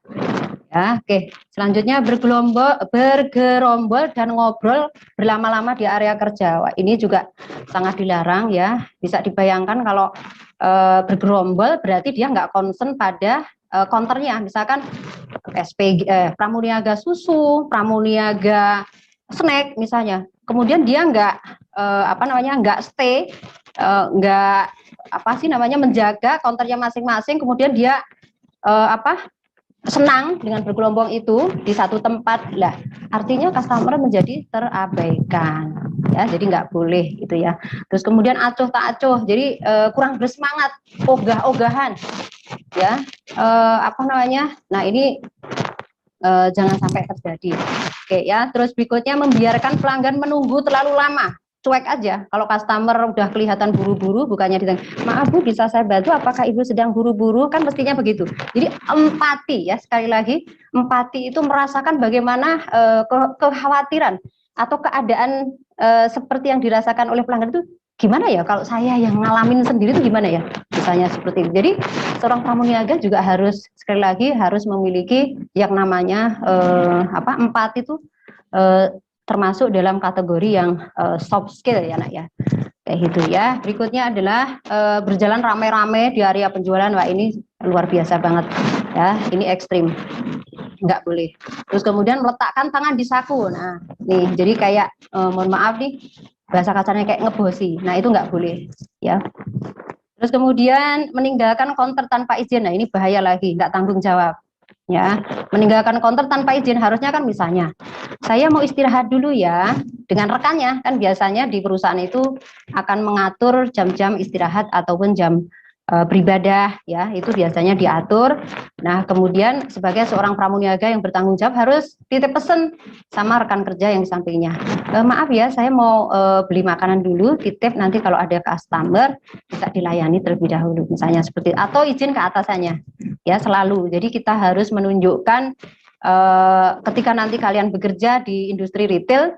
Ya, oke. Selanjutnya bergerombol dan ngobrol berlama-lama di area kerja. Wah, ini juga sangat dilarang ya. Bisa dibayangkan kalau bergerombol berarti dia nggak concern pada counternya, misalkan pramuniaga susu, pramuniaga snack misalnya. Kemudian dia nggak nggak stay, nggak menjaga counternya masing-masing. Kemudian dia senang dengan bergelombong itu di satu tempat lah. Artinya customer menjadi terabaikan. Ya, jadi nggak boleh itu ya. Terus kemudian acuh tak acuh, jadi kurang bersemangat, ogah-ogahan. Ya, Nah ini jangan sampai terjadi. Oke ya. Terus berikutnya membiarkan pelanggan menunggu terlalu lama. Cuek aja. Kalau customer udah kelihatan buru-buru, bukannya ditanya, maaf Bu, bisa saya bantu? Apakah Ibu sedang buru-buru? Kan mestinya begitu. Jadi empati ya, sekali lagi empati itu merasakan bagaimana kekhawatiran atau keadaan seperti yang dirasakan oleh pelanggan itu. Gimana ya kalau saya yang ngalamin sendiri itu gimana ya, misalnya seperti itu. Jadi seorang pramuniaga juga harus sekali lagi harus memiliki yang namanya empati itu termasuk dalam kategori yang soft skill ya Nak ya, kayak gitu ya. Berikutnya adalah berjalan rame-rame di area penjualan. Wah, ini luar biasa banget ya, ini ekstrim, nggak boleh. Terus kemudian meletakkan tangan di saku. Nah nih, jadi kayak mohon maaf nih, bahasa kasarnya kayak ngebosi. Nah itu nggak boleh ya. Terus kemudian meninggalkan counter tanpa izin. Nah ini bahaya lagi, nggak tanggung jawab ya. Meninggalkan counter tanpa izin, harusnya kan misalnya saya mau istirahat dulu ya dengan rekannya, kan biasanya di perusahaan itu akan mengatur jam-jam istirahat ataupun jam beribadah ya, itu biasanya diatur. Nah kemudian sebagai seorang pramuniaga yang bertanggung jawab harus titip pesan sama rekan kerja yang di sampingnya, maaf ya saya mau beli makanan dulu, titip, nanti kalau ada customer bisa dilayani terlebih dahulu misalnya seperti itu. Atau izin ke atasannya ya, selalu. Jadi kita harus menunjukkan ketika nanti kalian bekerja di industri retail,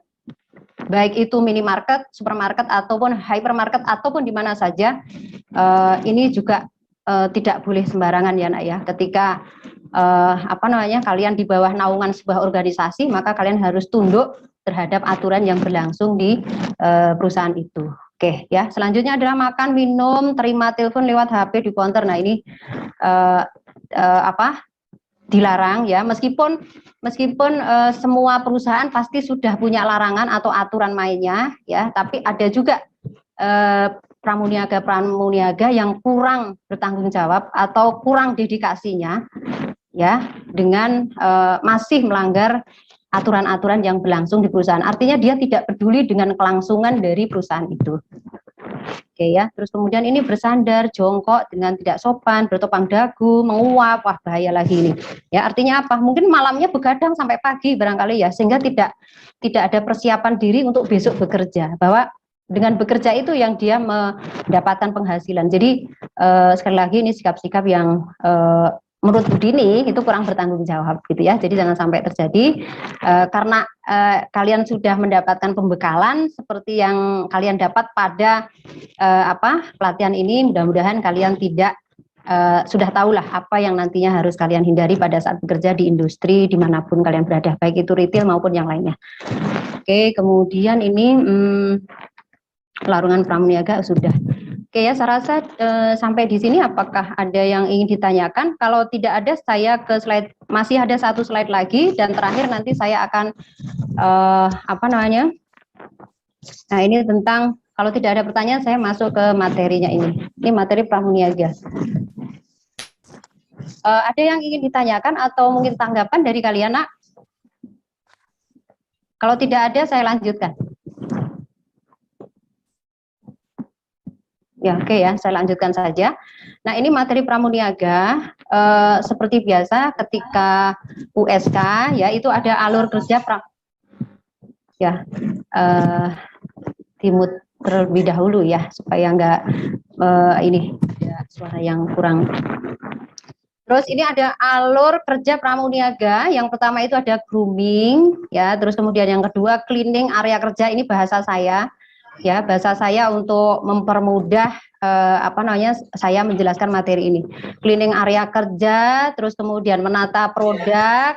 baik itu minimarket, supermarket ataupun hypermarket ataupun di mana saja, ini juga tidak boleh sembarangan ya Nak ya. Ketika kalian di bawah naungan sebuah organisasi, maka kalian harus tunduk terhadap aturan yang berlangsung di perusahaan itu. Oke ya. Selanjutnya adalah makan, minum, terima telepon lewat HP di counter. Nah ini dilarang ya, meskipun semua perusahaan pasti sudah punya larangan atau aturan mainnya ya, tapi ada juga pramuniaga yang kurang bertanggung jawab atau kurang dedikasinya ya, dengan masih melanggar aturan-aturan yang berlangsung di perusahaan. Artinya dia tidak peduli dengan kelangsungan dari perusahaan itu. Oke ya, terus kemudian ini bersandar, jongkok dengan tidak sopan, bertopang dagu, menguap, wah bahaya lagi ini. Ya, artinya apa? Mungkin malamnya begadang sampai pagi barangkali ya, sehingga tidak ada persiapan diri untuk besok bekerja. Bahwa dengan bekerja itu yang dia mendapatkan penghasilan. Jadi sekali lagi ini sikap-sikap yang menurut Bu Dini itu kurang bertanggung jawab gitu ya. Jadi jangan sampai terjadi karena kalian sudah mendapatkan pembekalan seperti yang kalian dapat pada pelatihan ini. Mudah-mudahan kalian tidak sudah tahulah apa yang nantinya harus kalian hindari pada saat bekerja di industri dimanapun kalian berada, baik itu retail maupun yang lainnya. Oke, kemudian ini larangan pramuniaga sudah. Oke ya, saya rasa sampai di sini apakah ada yang ingin ditanyakan? Kalau tidak ada, saya ke slide, masih ada satu slide lagi dan terakhir nanti saya akan Nah, ini tentang kalau tidak ada pertanyaan saya masuk ke materinya ini. Ini materi pramuniaga. Ada yang ingin ditanyakan atau mungkin tanggapan dari kalian, Nak? Kalau tidak ada, saya lanjutkan. Ya, oke ya, saya lanjutkan saja. Nah, ini materi pramuniaga seperti biasa ketika USK ya itu ada alur kerja dimut terlebih dahulu ya supaya enggak ini ada suara yang kurang. Terus ini ada alur kerja pramuniaga. Yang pertama itu ada grooming ya, terus kemudian yang kedua cleaning area kerja, ini bahasa saya. Ya, bahasa saya untuk mempermudah saya menjelaskan materi ini. Cleaning area kerja, terus kemudian menata produk,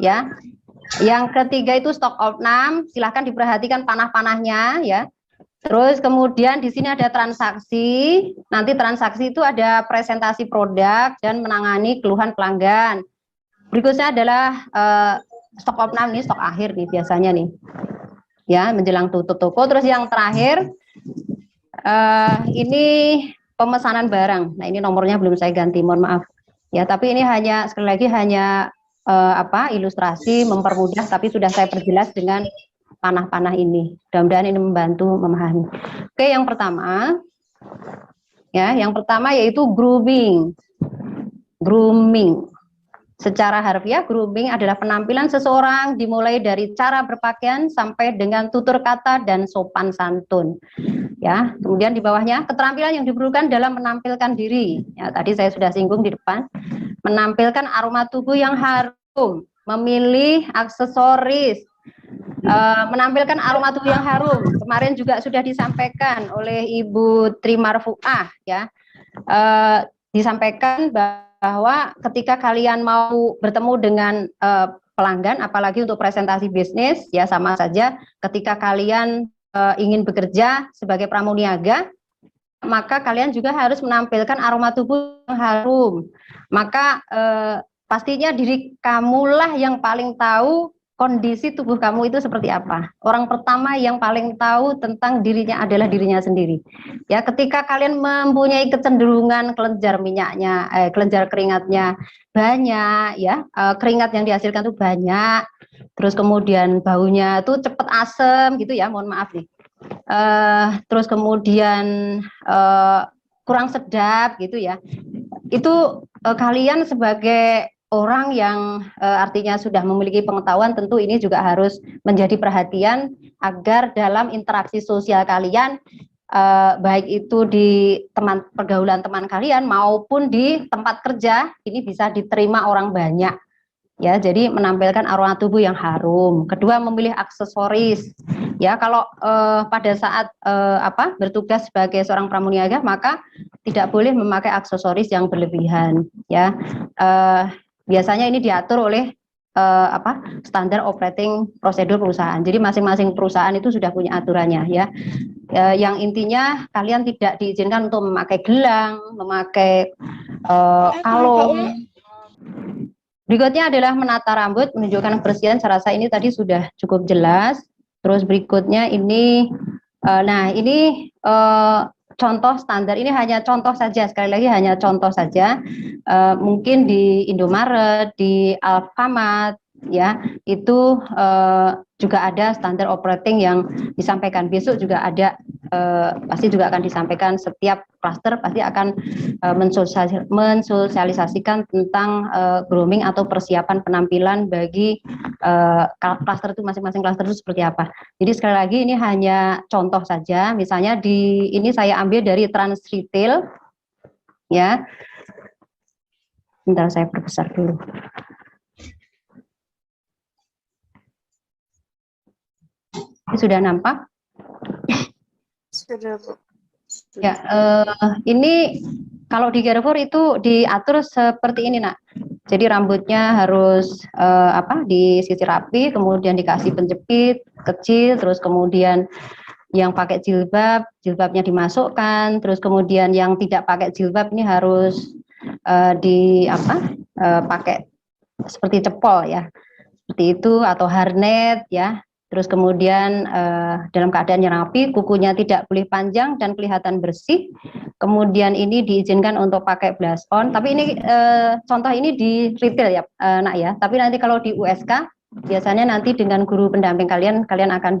ya. Yang ketiga itu stock opnam, silahkan diperhatikan panah-panahnya, ya. Terus kemudian di sini ada transaksi. Nanti transaksi itu ada presentasi produk dan menangani keluhan pelanggan. Berikutnya adalah stok opnam, nih stok akhir nih biasanya nih. Ya, menjelang tutup toko. Terus yang terakhir ini pemesanan barang. Nah, ini nomornya belum saya ganti, mohon maaf. Ya, tapi ini hanya sekali lagi hanya ilustrasi mempermudah, tapi sudah saya perjelas dengan panah-panah ini. Mudah-mudahan ini membantu memahami. Oke, yang pertama ya, yang pertama yaitu grooming. Grooming. Secara harfiah, grooming adalah penampilan seseorang dimulai dari cara berpakaian sampai dengan tutur kata dan sopan santun. Ya, kemudian di bawahnya keterampilan yang diperlukan dalam menampilkan diri. Ya, tadi saya sudah singgung di depan. Menampilkan aroma tubuh yang harum, memilih aksesoris, menampilkan aroma tubuh yang harum. Kemarin juga sudah disampaikan oleh Ibu Tri Marfuah ya. Disampaikan bahwa ketika kalian mau bertemu dengan pelanggan, apalagi untuk presentasi bisnis, ya sama saja ketika kalian ingin bekerja sebagai pramuniaga, maka kalian juga harus menampilkan aroma tubuh yang harum. Maka pastinya diri kamulah yang paling tahu kondisi tubuh kamu itu seperti apa. Orang pertama yang paling tahu tentang dirinya adalah dirinya sendiri. Ya, ketika kalian mempunyai kecenderungan kelenjar minyaknya, kelenjar keringatnya banyak, ya, keringat yang dihasilkan itu banyak. Terus kemudian baunya itu cepat asem gitu ya, mohon maaf nih. Terus kemudian kurang sedap gitu ya. Itu kalian sebagai orang yang artinya sudah memiliki pengetahuan, tentu ini juga harus menjadi perhatian agar dalam interaksi sosial kalian, baik itu di pergaulan teman kalian maupun di tempat kerja, ini bisa diterima orang banyak. Ya, jadi menampilkan aroma tubuh yang harum. Kedua, memilih aksesoris. Ya, kalau pada saat bertugas sebagai seorang pramuniaga, maka tidak boleh memakai aksesoris yang berlebihan. Ya. Biasanya ini diatur oleh standar operating prosedur perusahaan. Jadi masing-masing perusahaan itu sudah punya aturannya ya. Yang intinya kalian tidak diizinkan untuk memakai gelang, memakai kalung. Berikutnya adalah menata rambut, menunjukkan kebersihan. Saya rasa ini tadi sudah cukup jelas. Terus berikutnya ini, nah ini contoh standar. Ini hanya contoh saja. Sekali lagi hanya contoh saja. Mungkin di Indomaret, di Alfamart, ya itu juga ada standar operating yang disampaikan. Besok juga ada, pasti juga akan disampaikan. Setiap klaster pasti akan mensosialisasikan tentang grooming atau persiapan penampilan bagi klaster itu, masing-masing klaster itu seperti apa. Jadi sekali lagi ini hanya contoh saja. Misalnya di ini saya ambil dari Trans Retail, ya. Bentar saya perbesar dulu. Ini sudah nampak? Sudah, Bu. Ya, ini kalau di Carrefour itu diatur seperti ini, Nak. Jadi rambutnya harus disisir rapi, kemudian dikasih penjepit kecil, terus kemudian yang pakai jilbab, jilbabnya dimasukkan, terus kemudian yang tidak pakai jilbab ini harus pakai seperti cepol ya, seperti itu, atau harnet ya. Terus kemudian dalam keadaan yang rapi, kukunya tidak boleh panjang dan kelihatan bersih. Kemudian ini diizinkan untuk pakai blush on. Tapi ini contoh ini di retail ya, Nak ya. Tapi nanti kalau di USK biasanya nanti dengan guru pendamping kalian akan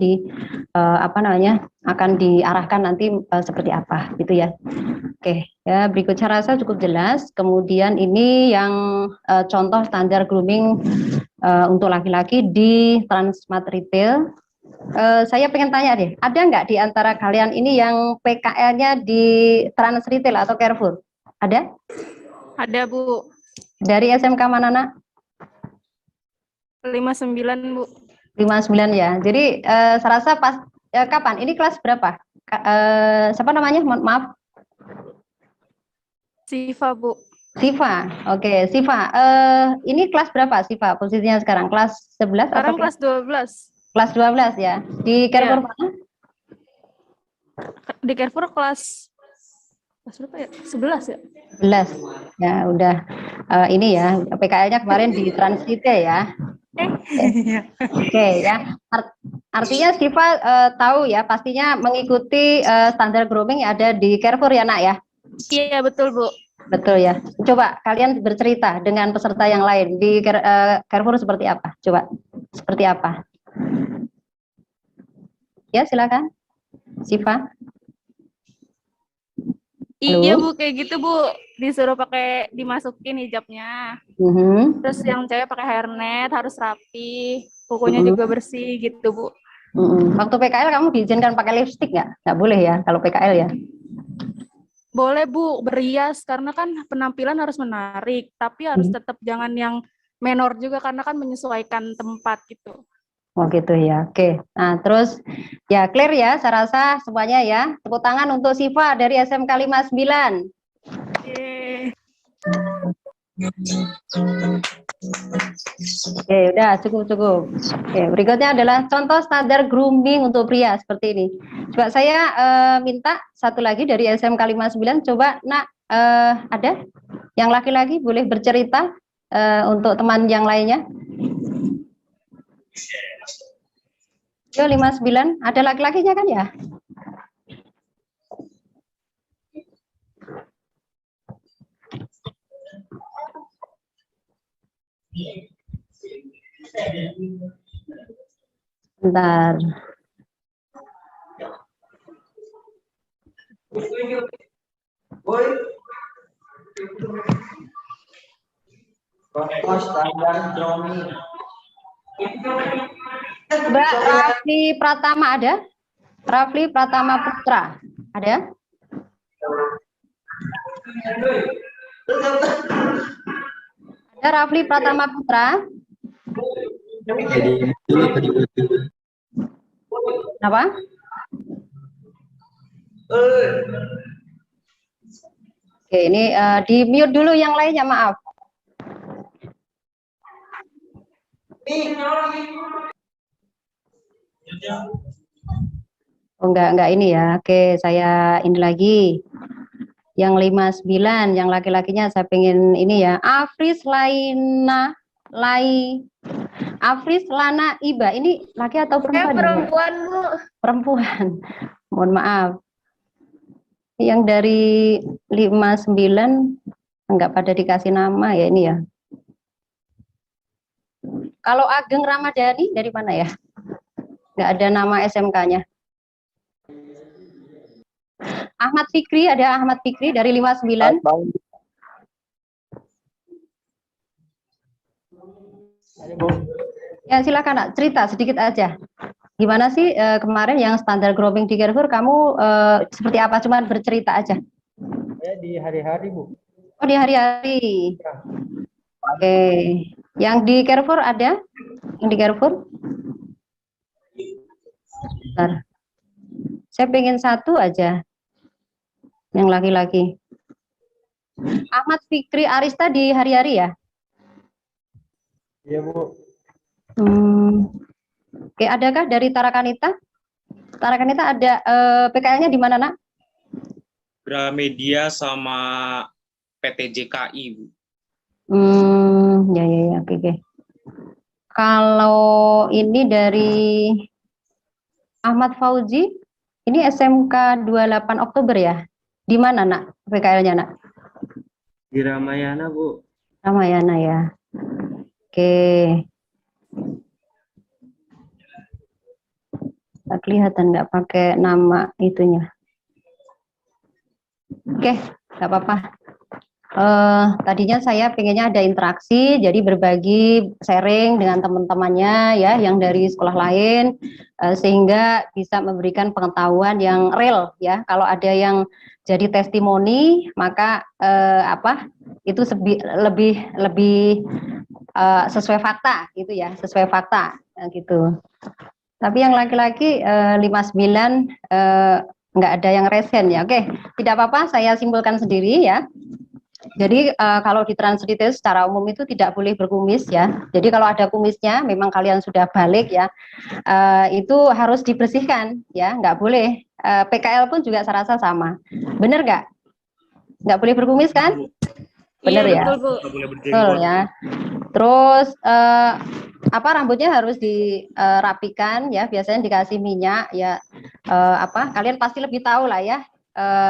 akan diarahkan nanti seperti apa, gitu ya. Oke, ya berikut saya rasa cukup jelas. Kemudian ini yang contoh standar grooming untuk laki-laki di Transmart Retail. Saya pengen tanya deh, ada nggak di antara kalian ini yang PKL-nya di Trans Retail atau Carrefour? Ada? Ada, Bu. Dari SMK mana, Nak? 59, Bu. 59 ya. Jadi saya rasa pas kapan? Ini kelas berapa? Siapa namanya? Maaf. Siva, Bu. Siva. Oke, Siva. Ini kelas berapa, Siva? Posisinya sekarang kelas 11 Sekarang atau kelas 12. kelas 12 ya? Di Carrefour mana? Di Carrefour kelas berapa ya? 11 ya? 11. Ya, udah. Ini ya, PKL-nya kemarin di Trans Retail ya. Oke, ya. Artinya Siva tahu ya, pastinya mengikuti standar grooming yang ada di Carrefour ya, Nak ya? Iya, betul, Bu. Betul ya. Coba kalian bercerita dengan peserta yang lain di Carrefour seperti apa? Coba, seperti apa? Ya, silakan. Siva. Iya, Bu, kayak gitu, Bu. Disuruh dimasukin hijabnya. Terus yang cewek pakai hairnet, harus rapi, kukunya juga bersih gitu, Bu. Waktu PKL kamu diizinkan pakai lipstik nggak? Nggak boleh ya kalau PKL ya? Boleh, Bu, berias karena kan penampilan harus menarik, tapi harus tetap jangan yang menor juga karena kan menyesuaikan tempat gitu. Oh gitu ya, oke. Nah terus ya clear ya, saya rasa semuanya ya. Tepuk tangan untuk Siva dari SMK 59. Oke, udah cukup. Oke, berikutnya adalah contoh standar grooming untuk pria seperti ini. Coba saya minta satu lagi dari SMK 59, coba Nak, ada yang laki-laki boleh bercerita untuk teman yang lainnya. Yo 59, ada laki-lakinya kan ya? Bentar. Mbak Rafli Pratama ada? Rafli Pratama Putra ada? Ada Rafli Pratama Putra? Apa? Oke, ini di mute dulu yang lainnya, maaf. Oh, enggak ini ya. Oke, saya ini lagi. Yang 59, yang laki-lakinya saya pengen ini ya. Afris Laina Lai, Afris, Lana, Iba. Ini laki atau perempuan? Perempuan, Bu. Perempuan. Mohon maaf. Yang dari 59 enggak pada dikasih nama ya ini ya. Kalau Ageng Ramadhani dari mana ya? Enggak ada nama SMK-nya. Ahmad Fikri, ada Ahmad Fikri dari 59. Ya silakan Nak, cerita sedikit aja. Gimana sih kemarin yang standar grooming di Carrefour kamu seperti apa? Cuman bercerita aja. Saya di hari-hari, Bu. Oh di hari-hari. Oke. Yang di Carrefour ada? Yang di Carrefour? Bentar. Saya pengen satu aja. Yang laki-laki. Ahmad Fikri Arista di hari-hari ya? Iya, Bu. Oke, adakah dari Tarakanita? Tarakanita ada PKL-nya di mana, Nak? Gramedia sama PTJKI, Bu. Ya, oke. Kalau ini dari Ahmad Fauzi, ini SMK 28 Oktober ya? Di mana, Nak? PKL-nya, Nak? Di Ramayana, Bu. Ramayana ya. Oke. Tak kelihatan nggak pakai nama itunya. Oke, nggak apa-apa. Tadinya saya pengennya ada interaksi, jadi berbagi sharing dengan teman-temannya ya, yang dari sekolah lain, sehingga bisa memberikan pengetahuan yang real ya. Kalau ada yang jadi testimoni, maka itu lebih sesuai fakta gitu ya, sesuai fakta gitu. Tapi yang laki-laki 59 nggak ada yang resen ya. Oke, tidak apa-apa, saya simpulkan sendiri ya. Jadi kalau di Transretail secara umum itu tidak boleh berkumis ya. Jadi kalau ada kumisnya, memang kalian sudah balik ya, itu harus dibersihkan ya, nggak boleh. PKL pun juga saya rasa sama. Bener nggak? Nggak boleh berkumis kan? Bener Iya, ya? betul, Bu. Betul ya. Terus rambutnya harus dirapikan ya, biasanya dikasih minyak ya. Kalian pasti lebih tahu lah ya,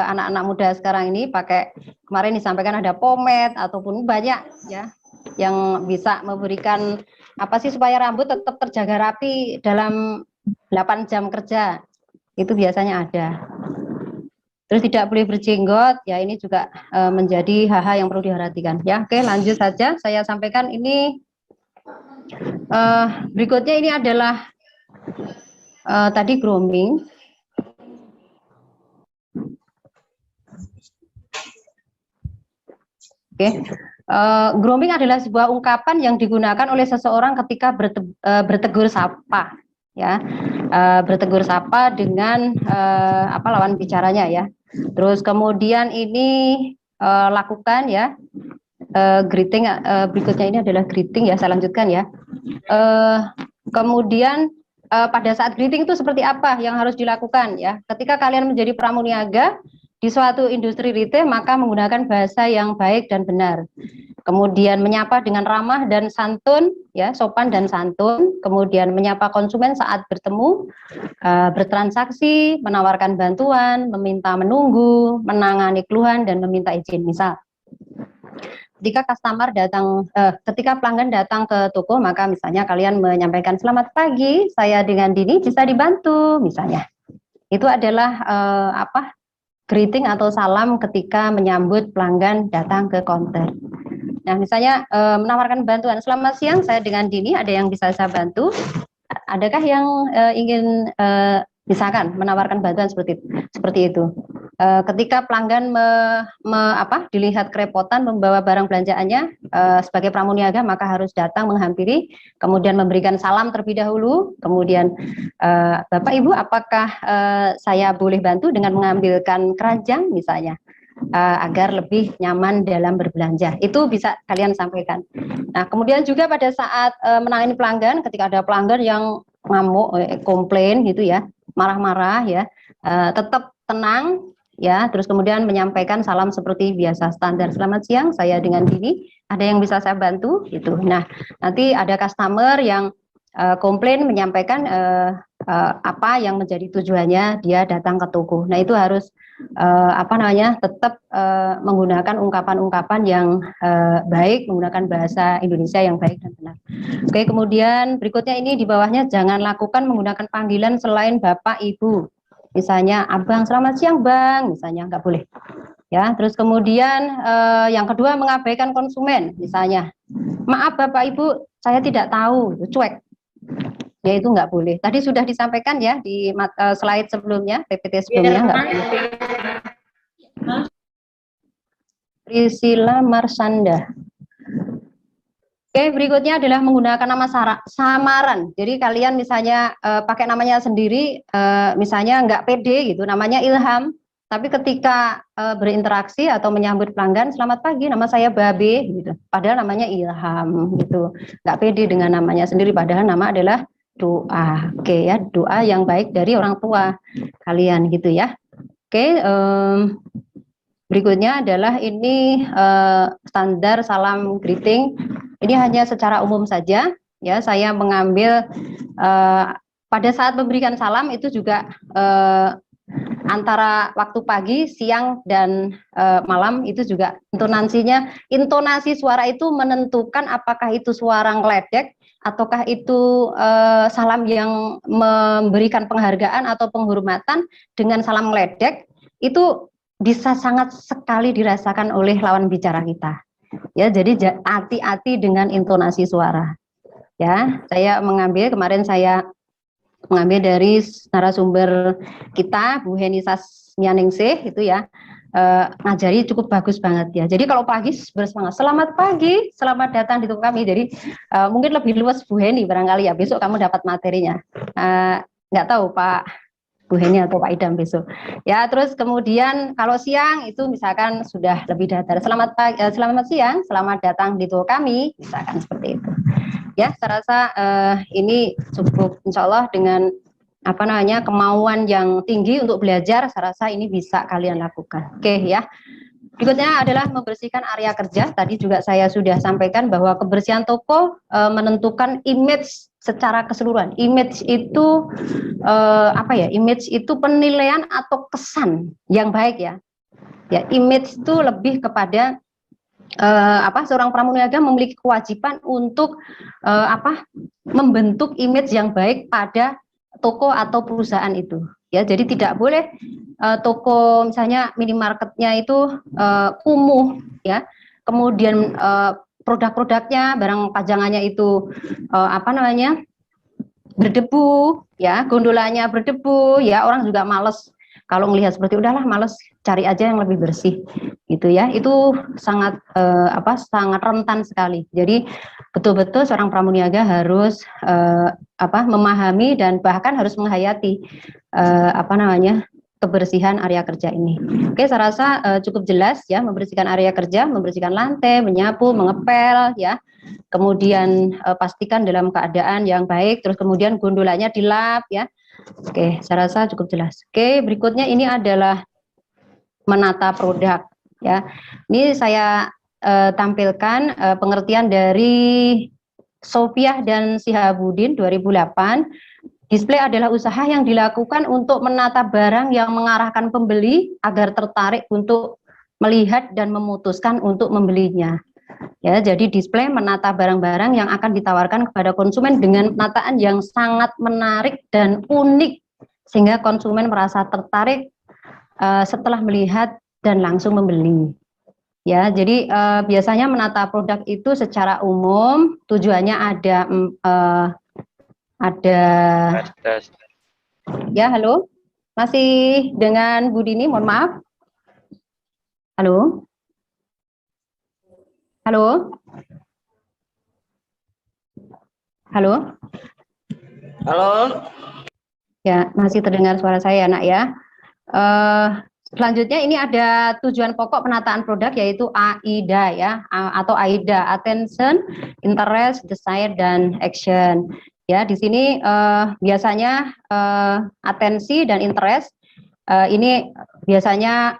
anak-anak muda sekarang ini pakai, kemarin disampaikan ada pomade ataupun banyak ya yang bisa memberikan supaya rambut tetap terjaga rapi dalam 8 jam kerja. Itu biasanya ada. Terus tidak boleh berjenggot, ya ini juga menjadi hal-hal yang perlu diperhatikan. Ya, oke, lanjut saja. Saya sampaikan ini berikutnya ini adalah tadi grooming. Oke, grooming adalah sebuah ungkapan yang digunakan oleh seseorang ketika bertegur sapa, ya, bertegur sapa dengan lawan bicaranya ya. Terus kemudian ini lakukan ya greeting, berikutnya ini adalah greeting ya, saya lanjutkan ya. Kemudian pada saat greeting itu seperti apa yang harus dilakukan ya? Ketika kalian menjadi pramuniaga di suatu industri retail, maka menggunakan bahasa yang baik dan benar. Kemudian menyapa dengan ramah dan santun, ya, sopan dan santun. Kemudian menyapa konsumen saat bertemu, bertransaksi, menawarkan bantuan, meminta menunggu, menangani keluhan, dan meminta izin. Misal, ketika pelanggan datang ke toko, maka misalnya kalian menyampaikan selamat pagi, saya dengan Dini bisa dibantu, misalnya. Itu adalah greeting atau salam ketika menyambut pelanggan datang ke counter. Nah, misalnya menawarkan bantuan, selamat siang, saya dengan Dini, ada yang bisa saya bantu? Adakah yang ingin misalkan menawarkan bantuan seperti itu? Ketika pelanggan dilihat kerepotan membawa barang belanjaannya sebagai pramuniaga, maka harus datang menghampiri, kemudian memberikan salam terlebih dahulu, kemudian Bapak Ibu, apakah saya boleh bantu dengan mengambilkan keranjang misalnya, agar lebih nyaman dalam berbelanja. Itu bisa kalian sampaikan. Nah, kemudian juga pada saat menangani pelanggan, ketika ada pelanggan yang ngamuk, komplain gitu ya, marah-marah ya, tetap tenang ya, terus kemudian menyampaikan salam seperti biasa standar. Selamat siang, saya dengan Dini. Ada yang bisa saya bantu? Gitu. Nah, nanti ada customer yang komplain menyampaikan apa yang menjadi tujuannya dia datang ke toko. Nah, itu harus tetap menggunakan ungkapan-ungkapan yang baik, menggunakan bahasa Indonesia yang baik dan benar. Oke, kemudian berikutnya ini di bawahnya jangan lakukan menggunakan panggilan selain Bapak Ibu. Misalnya Abang, selamat siang Bang, misalnya nggak boleh. Ya, terus kemudian yang kedua mengabaikan konsumen, misalnya maaf Bapak Ibu, saya tidak tahu, cuek. Ya itu nggak boleh. Tadi sudah disampaikan ya di slide sebelumnya, PPT sebelumnya nggak boleh. Priscilla Marsanda. Oke, berikutnya adalah menggunakan nama samaran. Jadi kalian misalnya pakai namanya sendiri, misalnya nggak pede gitu, namanya Ilham. Tapi ketika berinteraksi atau menyambut pelanggan, selamat pagi, nama saya Babe, gitu. Padahal namanya Ilham, gitu. Nggak pede dengan namanya sendiri, padahal nama adalah doa. Oke ya, doa yang baik dari orang tua kalian, gitu ya. Oke, berikutnya adalah ini standar salam greeting. Ini hanya secara umum saja, ya. Saya mengambil pada saat memberikan salam itu juga antara waktu pagi, siang, dan malam itu juga intonasi suara itu menentukan apakah itu suara ngeledek ataukah itu salam yang memberikan penghargaan atau penghormatan. Dengan salam ngeledek itu bisa sangat sekali dirasakan oleh lawan bicara kita. Ya, jadi hati-hati dengan intonasi suara. Ya, kemarin saya mengambil dari narasumber kita Bu Heni Sasmianingsih itu ya, ngajari cukup bagus banget ya. Jadi kalau pagi bersemangat, selamat pagi, selamat datang di toko kami. Jadi mungkin lebih luas Bu Heni barangkali ya, besok kamu dapat materinya. Nggak tahu Pak Bu Heni atau Pak Idam besok. Ya, terus kemudian kalau siang itu misalkan sudah lebih datar. Selamat pagi, selamat siang, selamat datang di toko kami, misalkan seperti itu. Ya, saya rasa ini cukup, insya Allah dengan kemauan yang tinggi untuk belajar, saya rasa ini bisa kalian lakukan. Oke ya. Berikutnya adalah membersihkan area kerja. Tadi juga saya sudah sampaikan bahwa kebersihan toko menentukan image secara keseluruhan. Image itu image itu penilaian atau kesan yang baik ya. Ya, image itu lebih kepada seorang pramuniaga memiliki kewajiban untuk membentuk image yang baik pada toko atau perusahaan itu. Ya, jadi tidak boleh toko misalnya minimarketnya itu kumuh ya. Kemudian produk-produknya, barang pajangannya itu berdebu ya, gondolanya berdebu ya, orang juga males kalau melihat seperti udahlah males, cari aja yang lebih bersih gitu ya. Itu sangat sangat rentan sekali. Jadi betul-betul seorang pramuniaga harus memahami dan bahkan harus menghayati kebersihan area kerja ini. Oke, saya rasa cukup jelas ya, membersihkan area kerja, membersihkan lantai, menyapu, mengepel ya. Kemudian pastikan dalam keadaan yang baik, terus kemudian gondolanya dilap ya. Oke, saya rasa cukup jelas. Oke, berikutnya ini adalah menata produk ya. Ini saya tampilkan pengertian dari Sofiah dan Sihabudin 2008. Display adalah usaha yang dilakukan untuk menata barang yang mengarahkan pembeli agar tertarik untuk melihat dan memutuskan untuk membelinya. Ya, jadi display menata barang-barang yang akan ditawarkan kepada konsumen dengan penataan yang sangat menarik dan unik sehingga konsumen merasa tertarik setelah melihat dan langsung membeli. Ya, jadi biasanya menata produk itu secara umum tujuannya ada ya, halo, masih dengan Bu Dini, mohon maaf. Halo, halo, halo, halo. Ya, masih terdengar suara saya, Nak ya. Selanjutnya ini ada tujuan pokok penataan produk yaitu AIDA ya, atau AIDA, attention, interest, desire, dan action. Ya, di sini biasanya atensi dan interest ini biasanya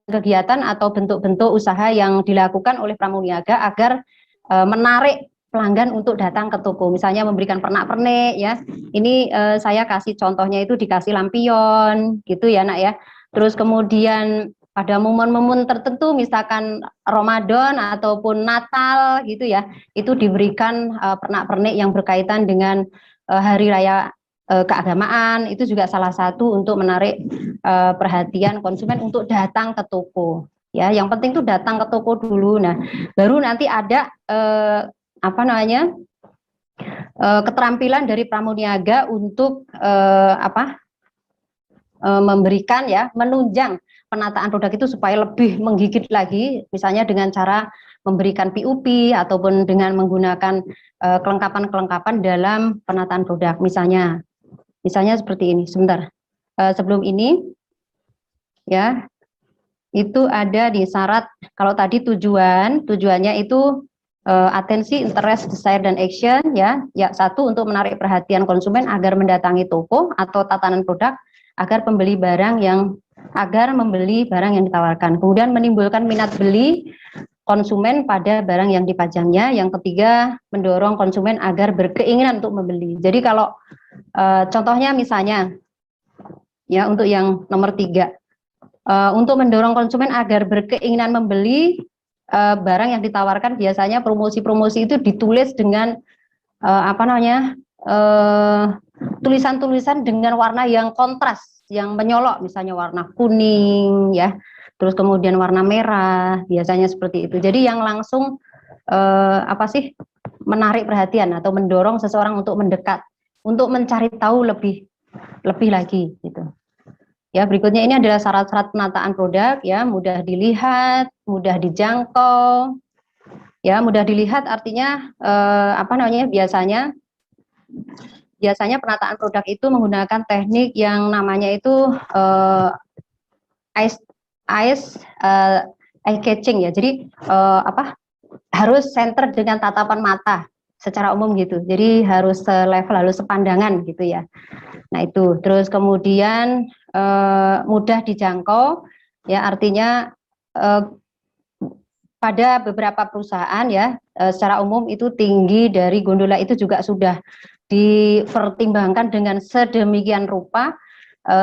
kegiatan atau bentuk-bentuk usaha yang dilakukan oleh pramuniaga agar menarik pelanggan untuk datang ke toko, misalnya memberikan pernak-pernik ya. Ini saya kasih contohnya itu dikasih lampion gitu ya nak ya. Terus kemudian pada momen-momen tertentu misalkan Ramadan ataupun Natal gitu ya, itu diberikan pernak-pernik yang berkaitan dengan hari raya keagamaan. Itu juga salah satu untuk menarik perhatian konsumen untuk datang ke toko. Ya, yang penting tuh datang ke toko dulu. Nah, baru nanti ada keterampilan dari pramuniaga untuk memberikan ya, menunjang penataan produk itu supaya lebih menggigit lagi, misalnya dengan cara memberikan PUP ataupun dengan menggunakan kelengkapan-kelengkapan dalam penataan produk. Misalnya seperti ini. Sebentar, sebelum ini ya, itu ada di syarat. Kalau tadi tujuannya itu atensi, interest, desire, dan action ya. Satu, untuk menarik perhatian konsumen agar mendatangi toko atau tatanan produk agar membeli barang yang ditawarkan. Kemudian menimbulkan minat beli konsumen pada barang yang dipajangnya. Yang ketiga, mendorong konsumen agar berkeinginan untuk membeli. Jadi kalau contohnya misalnya ya, untuk yang nomor 3, untuk mendorong konsumen agar berkeinginan membeli barang yang ditawarkan, biasanya promosi-promosi itu ditulis dengan tulisan-tulisan dengan warna yang kontras, yang menyolok, misalnya warna kuning ya, terus kemudian warna merah, biasanya seperti itu. Jadi yang langsung menarik perhatian atau mendorong seseorang untuk mendekat, untuk mencari tahu lebih lagi gitu. Ya, berikutnya ini adalah syarat-syarat penataan produk ya, mudah dilihat, mudah dijangkau. Ya, mudah dilihat artinya biasanya penataan produk itu menggunakan teknik yang namanya itu eye catching ya. Jadi harus center dengan tatapan mata secara umum gitu. Jadi harus selevel, harus sepandangan gitu ya. Nah itu, terus kemudian mudah dijangkau ya, artinya pada beberapa perusahaan ya, secara umum itu tinggi dari gondola itu juga sudah dipertimbangkan dengan sedemikian rupa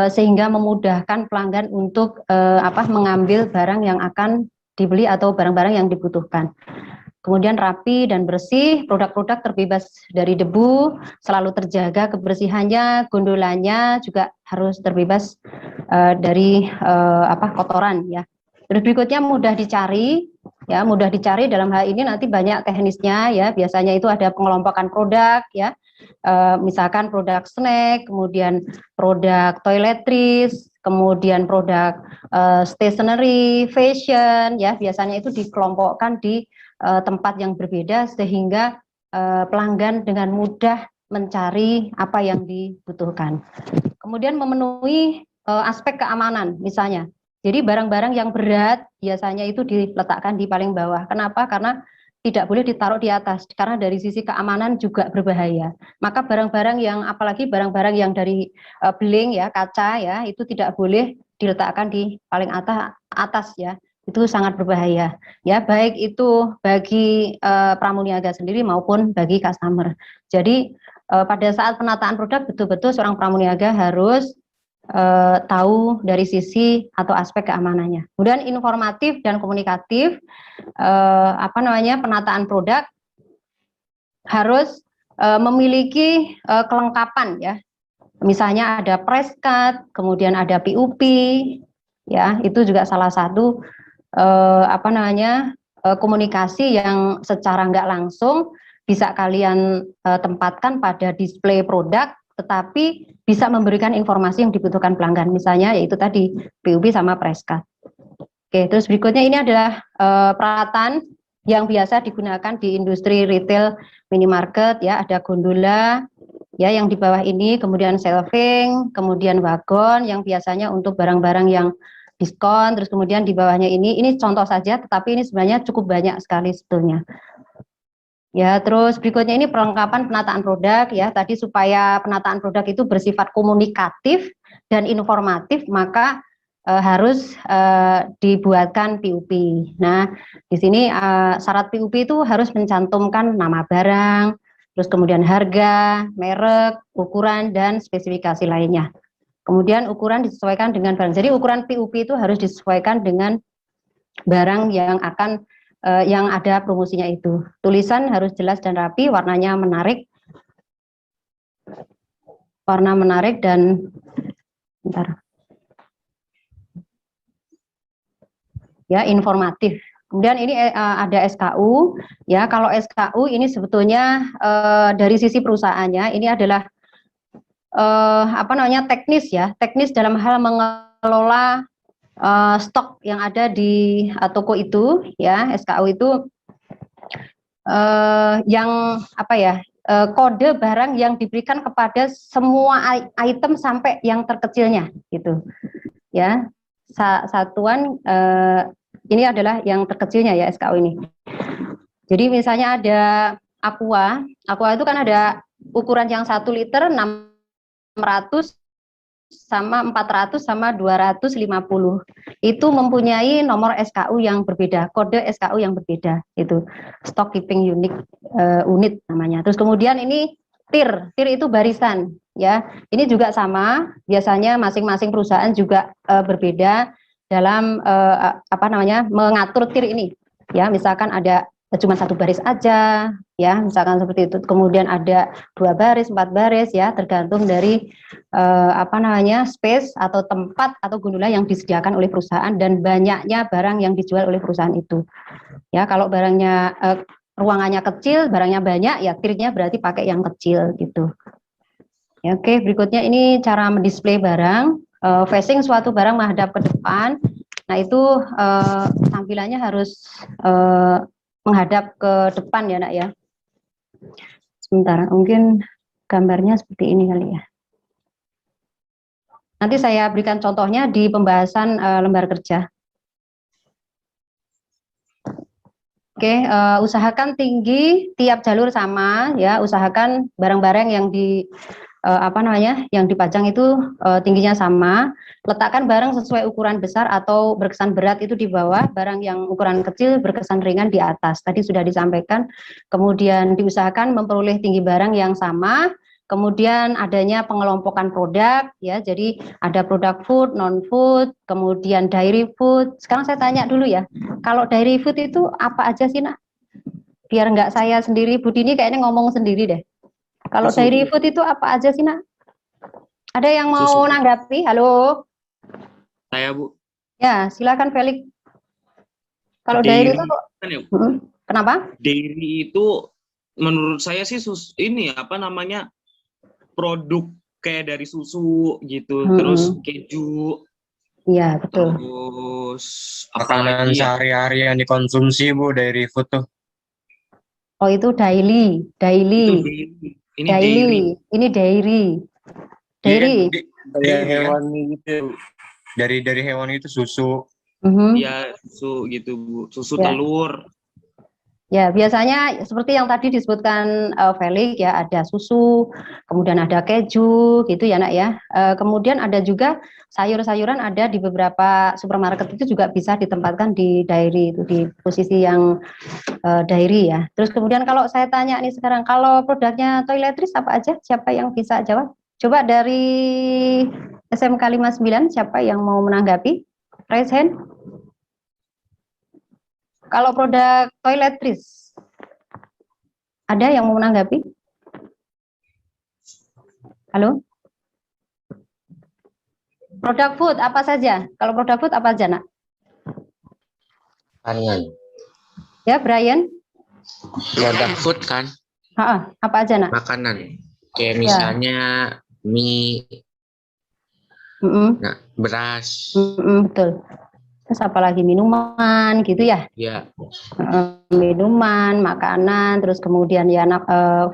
sehingga memudahkan pelanggan untuk mengambil barang yang akan dibeli atau barang-barang yang dibutuhkan. Kemudian rapi dan bersih, produk-produk terbebas dari debu, selalu terjaga kebersihannya, gondolanya juga harus terbebas dari kotoran ya. Terus berikutnya mudah dicari, ya, mudah dicari dalam hal ini nanti banyak teknisnya ya. Biasanya itu ada pengelompokan produk ya, misalkan produk snack, kemudian produk toiletries, kemudian produk stationery, fashion ya. Biasanya itu dikelompokkan di tempat yang berbeda sehingga pelanggan dengan mudah mencari apa yang dibutuhkan. Kemudian memenuhi aspek keamanan misalnya. Jadi barang-barang yang berat biasanya itu diletakkan di paling bawah. Kenapa? Karena tidak boleh ditaruh di atas, karena dari sisi keamanan juga berbahaya. Maka barang-barang yang, apalagi barang-barang yang dari beling ya, kaca ya, itu tidak boleh diletakkan di paling atas ya. Itu sangat berbahaya ya, baik itu bagi pramuniaga sendiri maupun bagi customer. Jadi pada saat penataan produk betul-betul seorang pramuniaga harus tahu dari sisi atau aspek keamanannya. Kemudian informatif dan komunikatif, penataan produk harus memiliki kelengkapan ya. Misalnya ada press cut, kemudian ada PUP, ya itu juga salah satu komunikasi yang secara nggak langsung bisa kalian tempatkan pada display produk, tetapi bisa memberikan informasi yang dibutuhkan pelanggan, misalnya yaitu tadi PUB sama press cut. Oke, terus berikutnya ini adalah peralatan yang biasa digunakan di industri retail minimarket ya, ada gondola ya yang di bawah ini, kemudian shelving, kemudian wagon yang biasanya untuk barang-barang yang diskon, terus kemudian di bawahnya ini contoh saja, tetapi ini sebenarnya cukup banyak sekali sebetulnya. Ya, terus berikutnya ini perlengkapan penataan produk ya. Tadi supaya penataan produk itu bersifat komunikatif dan informatif, maka harus dibuatkan PUP. Nah, di sini syarat PUP itu harus mencantumkan nama barang, terus kemudian harga, merek, ukuran, dan spesifikasi lainnya. Kemudian ukuran disesuaikan dengan barang. Jadi ukuran PUP itu harus disesuaikan dengan barang yang akan yang ada promosinya itu. Tulisan harus jelas dan rapi, warnanya menarik. Warna menarik dan ya informatif. Kemudian ini ada SKU, ya kalau SKU ini sebetulnya dari sisi perusahaannya ini adalah apa namanya teknis ya, teknis dalam hal mengelola stok yang ada di toko itu, ya SKU itu yang apa ya, kode barang yang diberikan kepada semua item sampai yang terkecilnya gitu, ya satuan. Ini adalah yang terkecilnya ya SKU ini. Jadi misalnya ada Aqua itu kan ada ukuran yang 1 liter 600 sama 400 sama 250. Itu mempunyai nomor SKU yang berbeda, kode SKU yang berbeda, itu stock keeping unit namanya. Terus kemudian ini TIR itu barisan ya. Ini juga sama, biasanya masing-masing perusahaan juga berbeda dalam apa namanya mengatur TIR ini, ya misalkan ada cuma 1 baris aja, ya misalkan seperti itu. Kemudian ada 2 baris, 4 baris, ya tergantung dari apa namanya space atau tempat atau gundula yang disediakan oleh perusahaan dan banyaknya barang yang dijual oleh perusahaan itu. Ya kalau barangnya ruangannya kecil, barangnya banyak, ya TIR-nya berarti pakai yang kecil gitu. Ya, oke, berikutnya ini cara mendisplay barang. Facing suatu barang menghadap ke depan. Nah itu tampilannya harus menghadap ke depan ya nak ya. Sebentar, mungkin gambarnya seperti ini kali ya. Nanti saya berikan contohnya di pembahasan lembar kerja. Oke, usahakan tinggi tiap jalur sama ya. Usahakan barang-barang yang di apa namanya yang dipajang itu tingginya sama. Letakkan barang sesuai ukuran besar atau berkesan berat itu di bawah, barang yang ukuran kecil berkesan ringan di atas. Tadi sudah disampaikan. Kemudian diusahakan memperoleh tinggi barang yang sama. Kemudian adanya pengelompokan produk ya. Jadi ada produk food, non food, kemudian dairy food. Sekarang saya tanya dulu ya. Kalau dairy food itu apa aja sih nak? Biar nggak saya sendiri, Bu Dini kayaknya ngomong sendiri deh. Kalau dairy food itu apa aja sih nak? Ada yang mau nanggapi? Halo? Saya Bu. Ya, silakan Felix. Kalau dairy itu kenapa? Dairy itu menurut saya sih ini apa namanya produk kayak dari susu gitu, terus keju. Iya betul. Terus makanan sehari-hari yang dikonsumsi Bu, dairy food tuh. Oh itu daily. Ini daily. Ini dairy. Dari hewan gitu. Dari hewan itu susu. Ya susu gitu Bu, susu ya. Telur. Ya biasanya seperti yang tadi disebutkan Felix ya, ada susu, kemudian ada keju gitu ya nak ya. Kemudian ada juga sayur-sayuran, ada di beberapa supermarket itu juga bisa ditempatkan di dairy itu di posisi yang dairy ya. Terus kemudian kalau saya tanya nih sekarang, kalau produknya toiletries apa aja? Siapa yang bisa jawab? Coba dari SMK 59 siapa yang mau menanggapi? Raise hand. Kalau produk toiletries, ada yang mau menanggapi? Halo? Produk food apa saja? Kalau produk food apa aja, nak? Pangan. Ya, Brian? Produk food kan? Apa aja, nak? Makanan. Kayak misalnya mie, nah, beras. Betul. Terus apalagi minuman gitu ya? Ya. Minuman, makanan, terus kemudian ya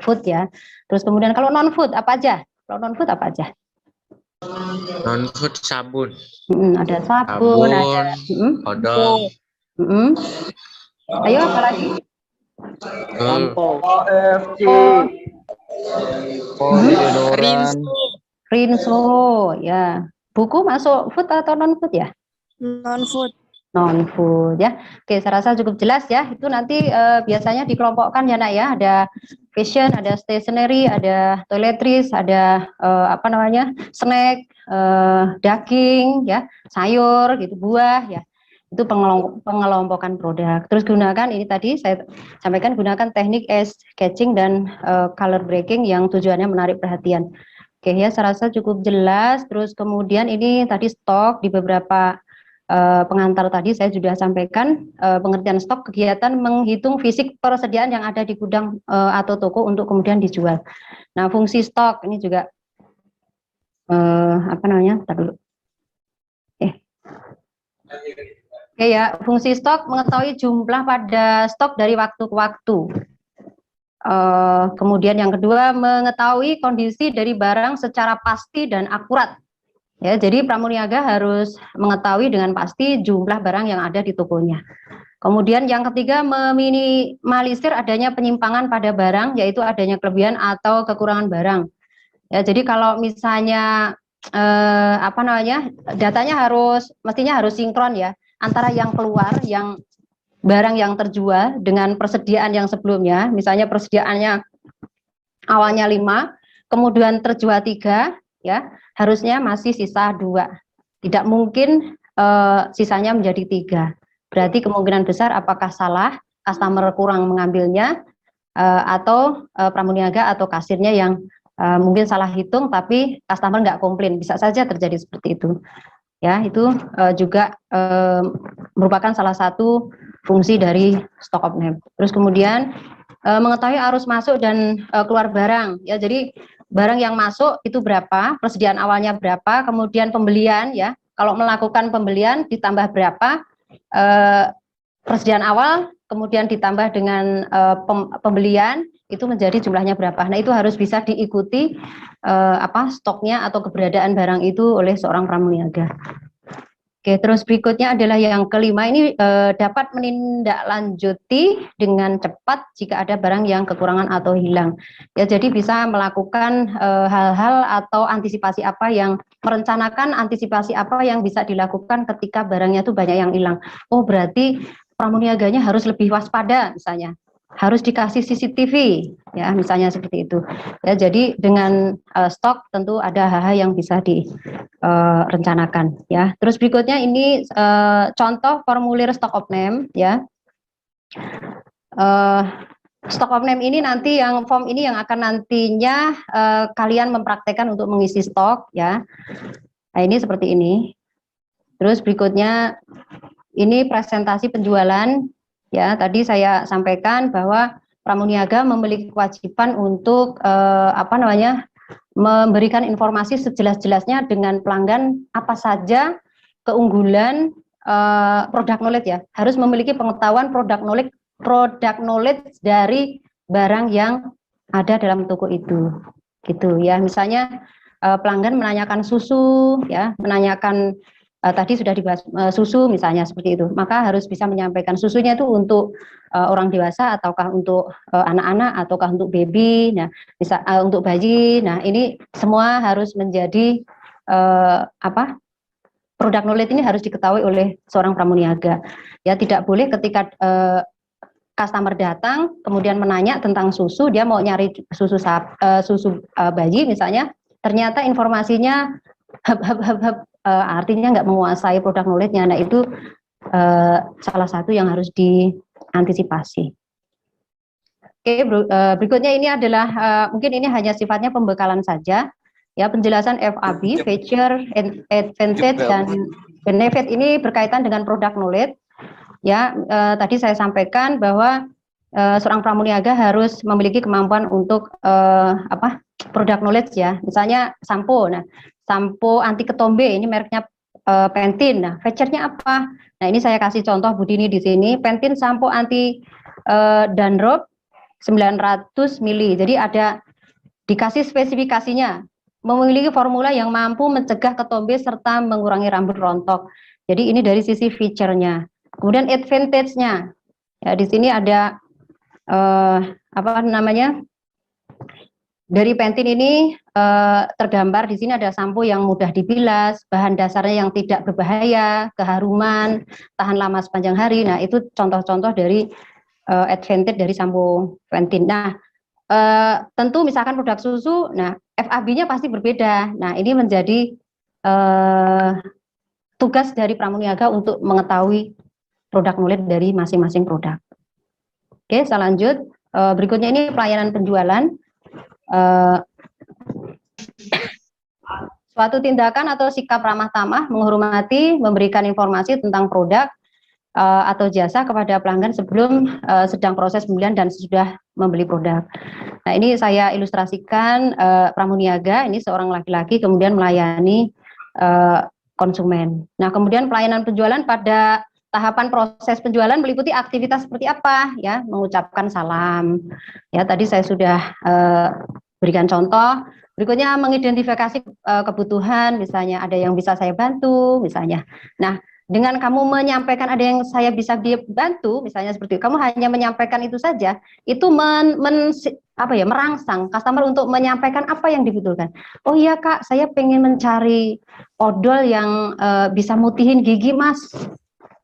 food ya. Terus kemudian kalau non food apa aja? Kalau non food apa aja? Non food sabun. Ada sabun, ada odol. Ayo apa lagi? Rinso. Rinso, ya. buku masuk food atau non food ya? Non-food. Non-food ya. Oke, saya rasa cukup jelas ya. Itu nanti biasanya dikelompokkan ya nak ya. Ada fashion, ada stationery, ada toiletries, ada snack, daging ya, sayur gitu, buah ya. Itu pengelompokan produk. Terus gunakan ini tadi saya sampaikan, gunakan teknik sketching dan color breaking yang tujuannya menarik perhatian. Oke ya, saya rasa cukup jelas. Terus kemudian ini tadi stok di beberapa pengantar tadi saya sudah sampaikan pengertian stok, kegiatan menghitung fisik persediaan yang ada di gudang atau toko untuk kemudian dijual. Nah, fungsi stok ini juga Bentar dulu. Oke ya, fungsi stok mengetahui jumlah pada stok dari waktu ke waktu. Kemudian yang kedua, mengetahui kondisi dari barang secara pasti dan akurat. Ya, jadi pramuniaga harus mengetahui dengan pasti jumlah barang yang ada di tokonya. Kemudian yang ketiga, meminimalisir adanya penyimpangan pada barang, yaitu adanya kelebihan atau kekurangan barang. Ya, jadi kalau misalnya datanya mestinya harus sinkron ya, antara yang keluar, yang barang yang terjual dengan persediaan yang sebelumnya. Misalnya persediaannya awalnya 5, kemudian terjual 3, ya harusnya masih sisa 2. Tidak mungkin sisanya menjadi 3. Berarti kemungkinan besar apakah salah, customer kurang mengambilnya, atau pramuniaga atau kasirnya yang mungkin salah hitung tapi customer nggak komplain. Bisa saja terjadi seperti itu. Ya, itu juga merupakan salah satu fungsi dari stock of name. Terus kemudian mengetahui arus masuk dan keluar barang. Ya, jadi barang yang masuk itu berapa, persediaan awalnya berapa, kemudian pembelian ya. Kalau melakukan pembelian ditambah berapa, persediaan awal kemudian ditambah dengan pembelian itu menjadi jumlahnya berapa. Nah, itu harus bisa diikuti stoknya atau keberadaan barang itu oleh seorang pramuniaga. Oke, terus berikutnya adalah yang kelima, ini dapat menindaklanjuti dengan cepat jika ada barang yang kekurangan atau hilang. Ya, jadi bisa melakukan hal-hal atau antisipasi apa yang merencanakan antisipasi apa yang bisa dilakukan ketika barangnya itu banyak yang hilang. Oh, berarti pramuniaganya harus lebih waspada misalnya. Harus dikasih CCTV ya, misalnya seperti itu. Ya, jadi dengan stok tentu ada hal-hal yang bisa direncanakan ya. Terus berikutnya ini contoh formulir stock of name ya. Stock of name ini nanti yang form ini yang akan nantinya kalian mempraktekkan untuk mengisi stok ya. Nah, ini seperti ini. Terus berikutnya ini presentasi penjualan. Ya, tadi saya sampaikan bahwa pramuniaga memiliki kewajiban untuk memberikan informasi sejelas-jelasnya dengan pelanggan apa saja keunggulan produk knowledge ya. Harus memiliki pengetahuan produk knowledge dari barang yang ada dalam toko itu. Gitu ya. Misalnya pelanggan menanyakan susu ya, menanyakan tadi sudah dibahas susu misalnya seperti itu, maka harus bisa menyampaikan susunya itu untuk orang dewasa ataukah untuk anak-anak ataukah untuk baby, nah bisa untuk bayi. Nah, ini semua harus menjadi produk knowledge ini harus diketahui oleh seorang pramuniaga. Ya, tidak boleh ketika customer datang kemudian menanya tentang susu, dia mau nyari susu bayi misalnya, ternyata informasinya artinya nggak menguasai produk knowledge-nya. Nah, itu salah satu yang harus diantisipasi. Oke, berikutnya ini adalah mungkin ini hanya sifatnya pembekalan saja ya, penjelasan FAB, feature, advantage dan benefit ini berkaitan dengan produk knowledge ya. Tadi saya sampaikan bahwa seorang pramuniaga harus memiliki kemampuan untuk produk knowledge ya. Misalnya sampo. Nah, sampo anti ketombe ini mereknya Pantene. Nah, feature-nya apa? Nah, ini saya kasih contoh Bu Dini di sini. Pantene sampo anti dandruff 900 ml. Jadi ada dikasih spesifikasinya. Memiliki formula yang mampu mencegah ketombe serta mengurangi rambut rontok. Jadi ini dari sisi feature-nya. Kemudian advantage-nya. Ya, di sini ada dari Pantene ini tergambar di sini ada sampo yang mudah dibilas, bahan dasarnya yang tidak berbahaya, keharuman, tahan lama sepanjang hari. Nah, itu contoh-contoh dari advantage dari sampo Pantene. Nah, tentu misalkan produk susu, nah FAB-nya pasti berbeda. Nah, ini menjadi tugas dari pramuniaga untuk mengetahui produk knowledge dari masing-masing produk. Oke, saya lanjut. Berikutnya ini pelayanan penjualan. Suatu tindakan atau sikap ramah tamah, menghormati, memberikan informasi tentang produk atau jasa kepada pelanggan sebelum sedang proses pembelian dan sesudah membeli produk. Nah, ini saya ilustrasikan pramuniaga, ini seorang laki-laki kemudian melayani konsumen. Nah, kemudian pelayanan penjualan pada tahapan proses penjualan meliputi aktivitas seperti apa ya, mengucapkan salam. Ya, tadi saya sudah berikan contoh. Berikutnya mengidentifikasi kebutuhan, misalnya ada yang bisa saya bantu, misalnya. Nah, dengan kamu menyampaikan ada yang saya bisa dibantu, misalnya seperti itu, kamu hanya menyampaikan itu saja, itu merangsang customer untuk menyampaikan apa yang dibutuhkan. Oh iya Kak, saya pengen mencari odol yang bisa mutihin gigi Mas.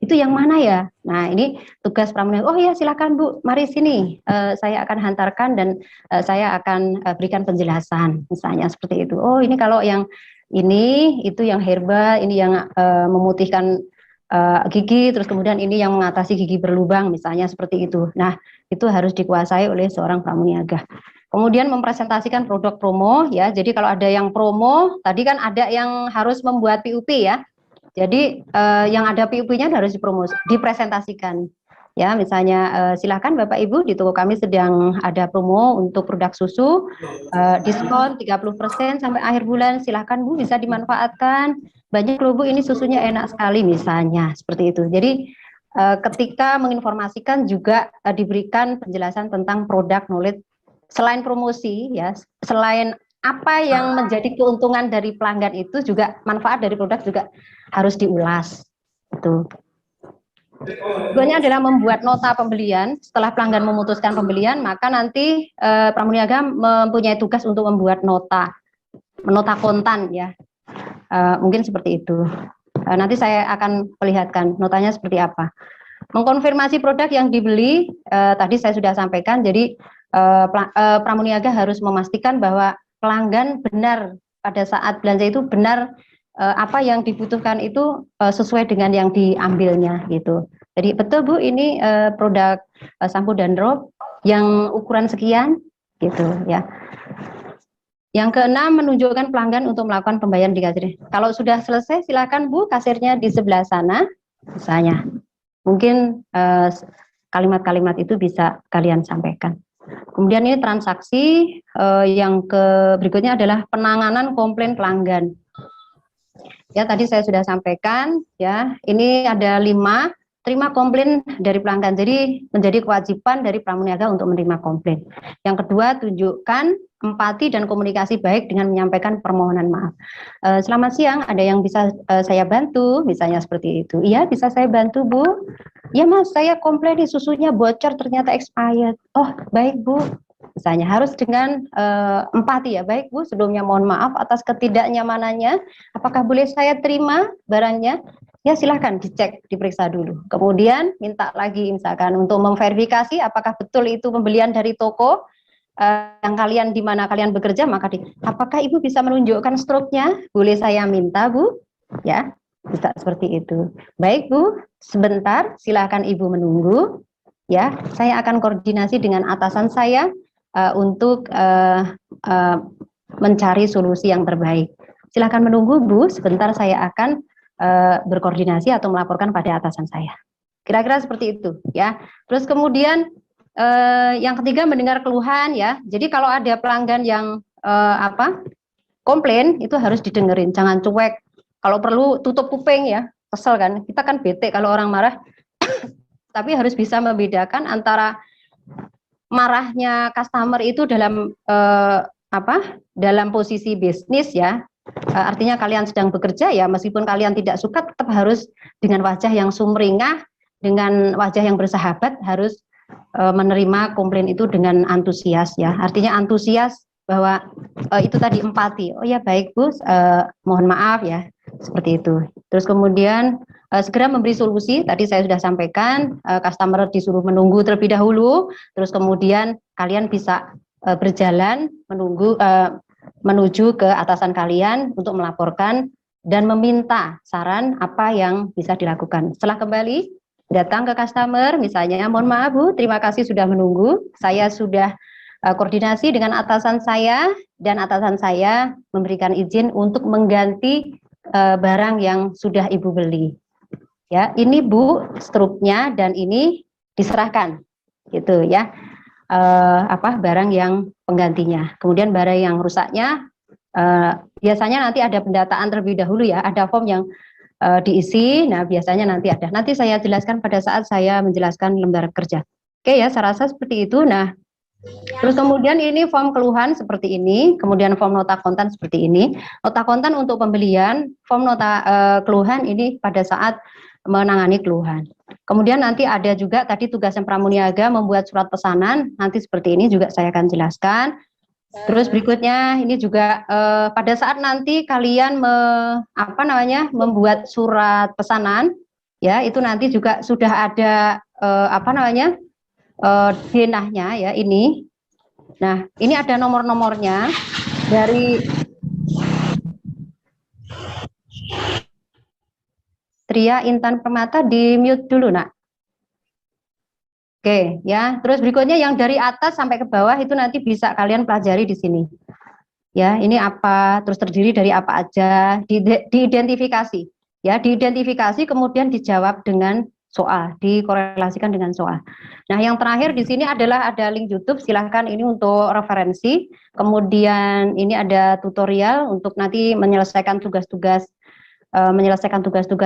Itu yang mana ya? Nah, ini tugas pramuniaga. Oh iya, silakan Bu, mari sini. Saya akan hantarkan dan saya akan berikan penjelasan, misalnya seperti itu. Oh, ini kalau yang ini, itu yang herbal, ini yang memutihkan gigi, terus kemudian ini yang mengatasi gigi berlubang, misalnya seperti itu. Nah, itu harus dikuasai oleh seorang pramuniaga. Kemudian mempresentasikan produk promo, ya. Jadi kalau ada yang promo, tadi kan ada yang harus membuat PUP ya. Jadi yang ada PUP-nya harus dipresentasikan. Ya, misalnya silakan Bapak Ibu, di toko kami sedang ada promo untuk produk susu, diskon 30% sampai akhir bulan. Silakan Bu, bisa dimanfaatkan. Banyak loh Bu, ini susunya enak sekali misalnya, seperti itu. Jadi ketika menginformasikan juga diberikan penjelasan tentang produk knowledge selain promosi ya, selain apa yang menjadi keuntungan dari pelanggan itu juga manfaat dari produk juga harus diulas. Itu. Tujuannya adalah membuat nota pembelian. Setelah pelanggan memutuskan pembelian, maka nanti pramuniaga mempunyai tugas untuk membuat nota kontan ya. Mungkin seperti itu. Nanti saya akan perlihatkan notanya seperti apa. Mengkonfirmasi produk yang dibeli, tadi saya sudah sampaikan. Jadi pramuniaga harus memastikan bahwa pelanggan benar pada saat belanja itu benar apa yang dibutuhkan itu sesuai dengan yang diambilnya gitu. Jadi betul Bu, ini produk sampo dan drop yang ukuran sekian gitu ya. Yang keenam, menunjukkan pelanggan untuk melakukan pembayaran di kasir. Kalau sudah selesai silakan Bu, kasirnya di sebelah sana misalnya. Mungkin kalimat-kalimat itu bisa kalian sampaikan. Kemudian ini transaksi, yang berikutnya adalah penanganan komplain pelanggan. Ya, tadi saya sudah sampaikan ya, ini ada 5, terima komplain dari pelanggan. Jadi menjadi kewajiban dari pramuniaga untuk menerima komplain. Yang kedua, tunjukkan empati dan komunikasi baik dengan menyampaikan permohonan maaf. Selamat siang, ada yang bisa saya bantu, misalnya seperti itu. Iya, bisa saya bantu Bu. Ya Mas, saya komplain di susunya bocor ternyata expired. Oh, baik Bu. Misalnya harus dengan empati ya. Baik Bu, sebelumnya mohon maaf atas ketidaknyamanannya. Apakah boleh saya terima barangnya? Ya silahkan dicek, diperiksa dulu. Kemudian minta lagi misalkan untuk memverifikasi apakah betul itu pembelian dari toko yang kalian di mana kalian bekerja, maka apakah Ibu bisa menunjukkan struknya? Boleh saya minta Bu? Ya, bisa seperti itu. Baik Bu, sebentar silakan Ibu menunggu. Ya, saya akan koordinasi dengan atasan saya untuk mencari solusi yang terbaik. Silakan menunggu Bu, sebentar saya akan berkoordinasi atau melaporkan pada atasan saya. Kira-kira seperti itu ya. Terus kemudian yang ketiga, mendengar keluhan ya. Jadi kalau ada pelanggan yang komplain, itu harus didengerin, jangan cuek. Kalau perlu tutup kuping ya, kesel kan. Kita kan bete kalau orang marah. Tapi harus bisa membedakan antara marahnya customer itu dalam dalam posisi bisnis ya. Artinya kalian sedang bekerja ya, meskipun kalian tidak suka tetap harus dengan wajah yang sumringah, dengan wajah yang bersahabat, harus menerima komplain itu dengan antusias ya. Artinya antusias bahwa itu tadi empati. Oh ya baik Bu, mohon maaf ya, seperti itu. Terus kemudian segera memberi solusi. Tadi saya sudah sampaikan, customer disuruh menunggu terlebih dahulu. Terus kemudian kalian bisa berjalan menunggu menuju ke atasan kalian untuk melaporkan dan meminta saran apa yang bisa dilakukan. Setelah kembali datang ke customer, misalnya, mohon maaf Bu, terima kasih sudah menunggu. Saya sudah koordinasi dengan atasan saya dan atasan saya memberikan izin untuk mengganti barang yang sudah Ibu beli. Ya, ini Bu struknya dan ini diserahkan, gitu ya. Barang yang penggantinya. Kemudian barang yang rusaknya biasanya nanti ada pendataan terlebih dahulu ya, ada form yang diisi. Nah, biasanya nanti ada. Nanti saya jelaskan pada saat saya menjelaskan lembar kerja. Oke ya, saya rasa seperti itu. Nah, terus kemudian ini form keluhan seperti ini, kemudian form nota kontan seperti ini. Nota kontan untuk pembelian, form nota keluhan ini pada saat menangani keluhan. Kemudian nanti ada juga tadi tugasnya pramuniaga membuat surat pesanan, nanti seperti ini juga saya akan jelaskan. Terus berikutnya ini juga pada saat nanti kalian membuat surat pesanan, ya itu nanti juga sudah ada denahnya ya ini. Nah ini ada nomor-nomornya dari Tria Intan Permata, di mute dulu nak. Oke ya, terus berikutnya yang dari atas sampai ke bawah itu nanti bisa kalian pelajari di sini. Ya, ini apa, terus terdiri dari apa aja, diidentifikasi. Ya, diidentifikasi kemudian dijawab dengan soal, dikorelasikan dengan soal. Nah, yang terakhir di sini adalah ada link YouTube, silahkan ini untuk referensi. Kemudian ini ada tutorial untuk nanti menyelesaikan tugas-tugas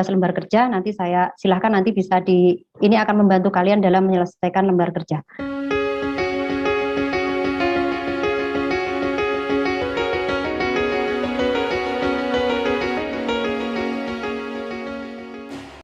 lembar kerja. Nanti saya silahkan nanti bisa ini akan membantu kalian dalam menyelesaikan lembar kerja.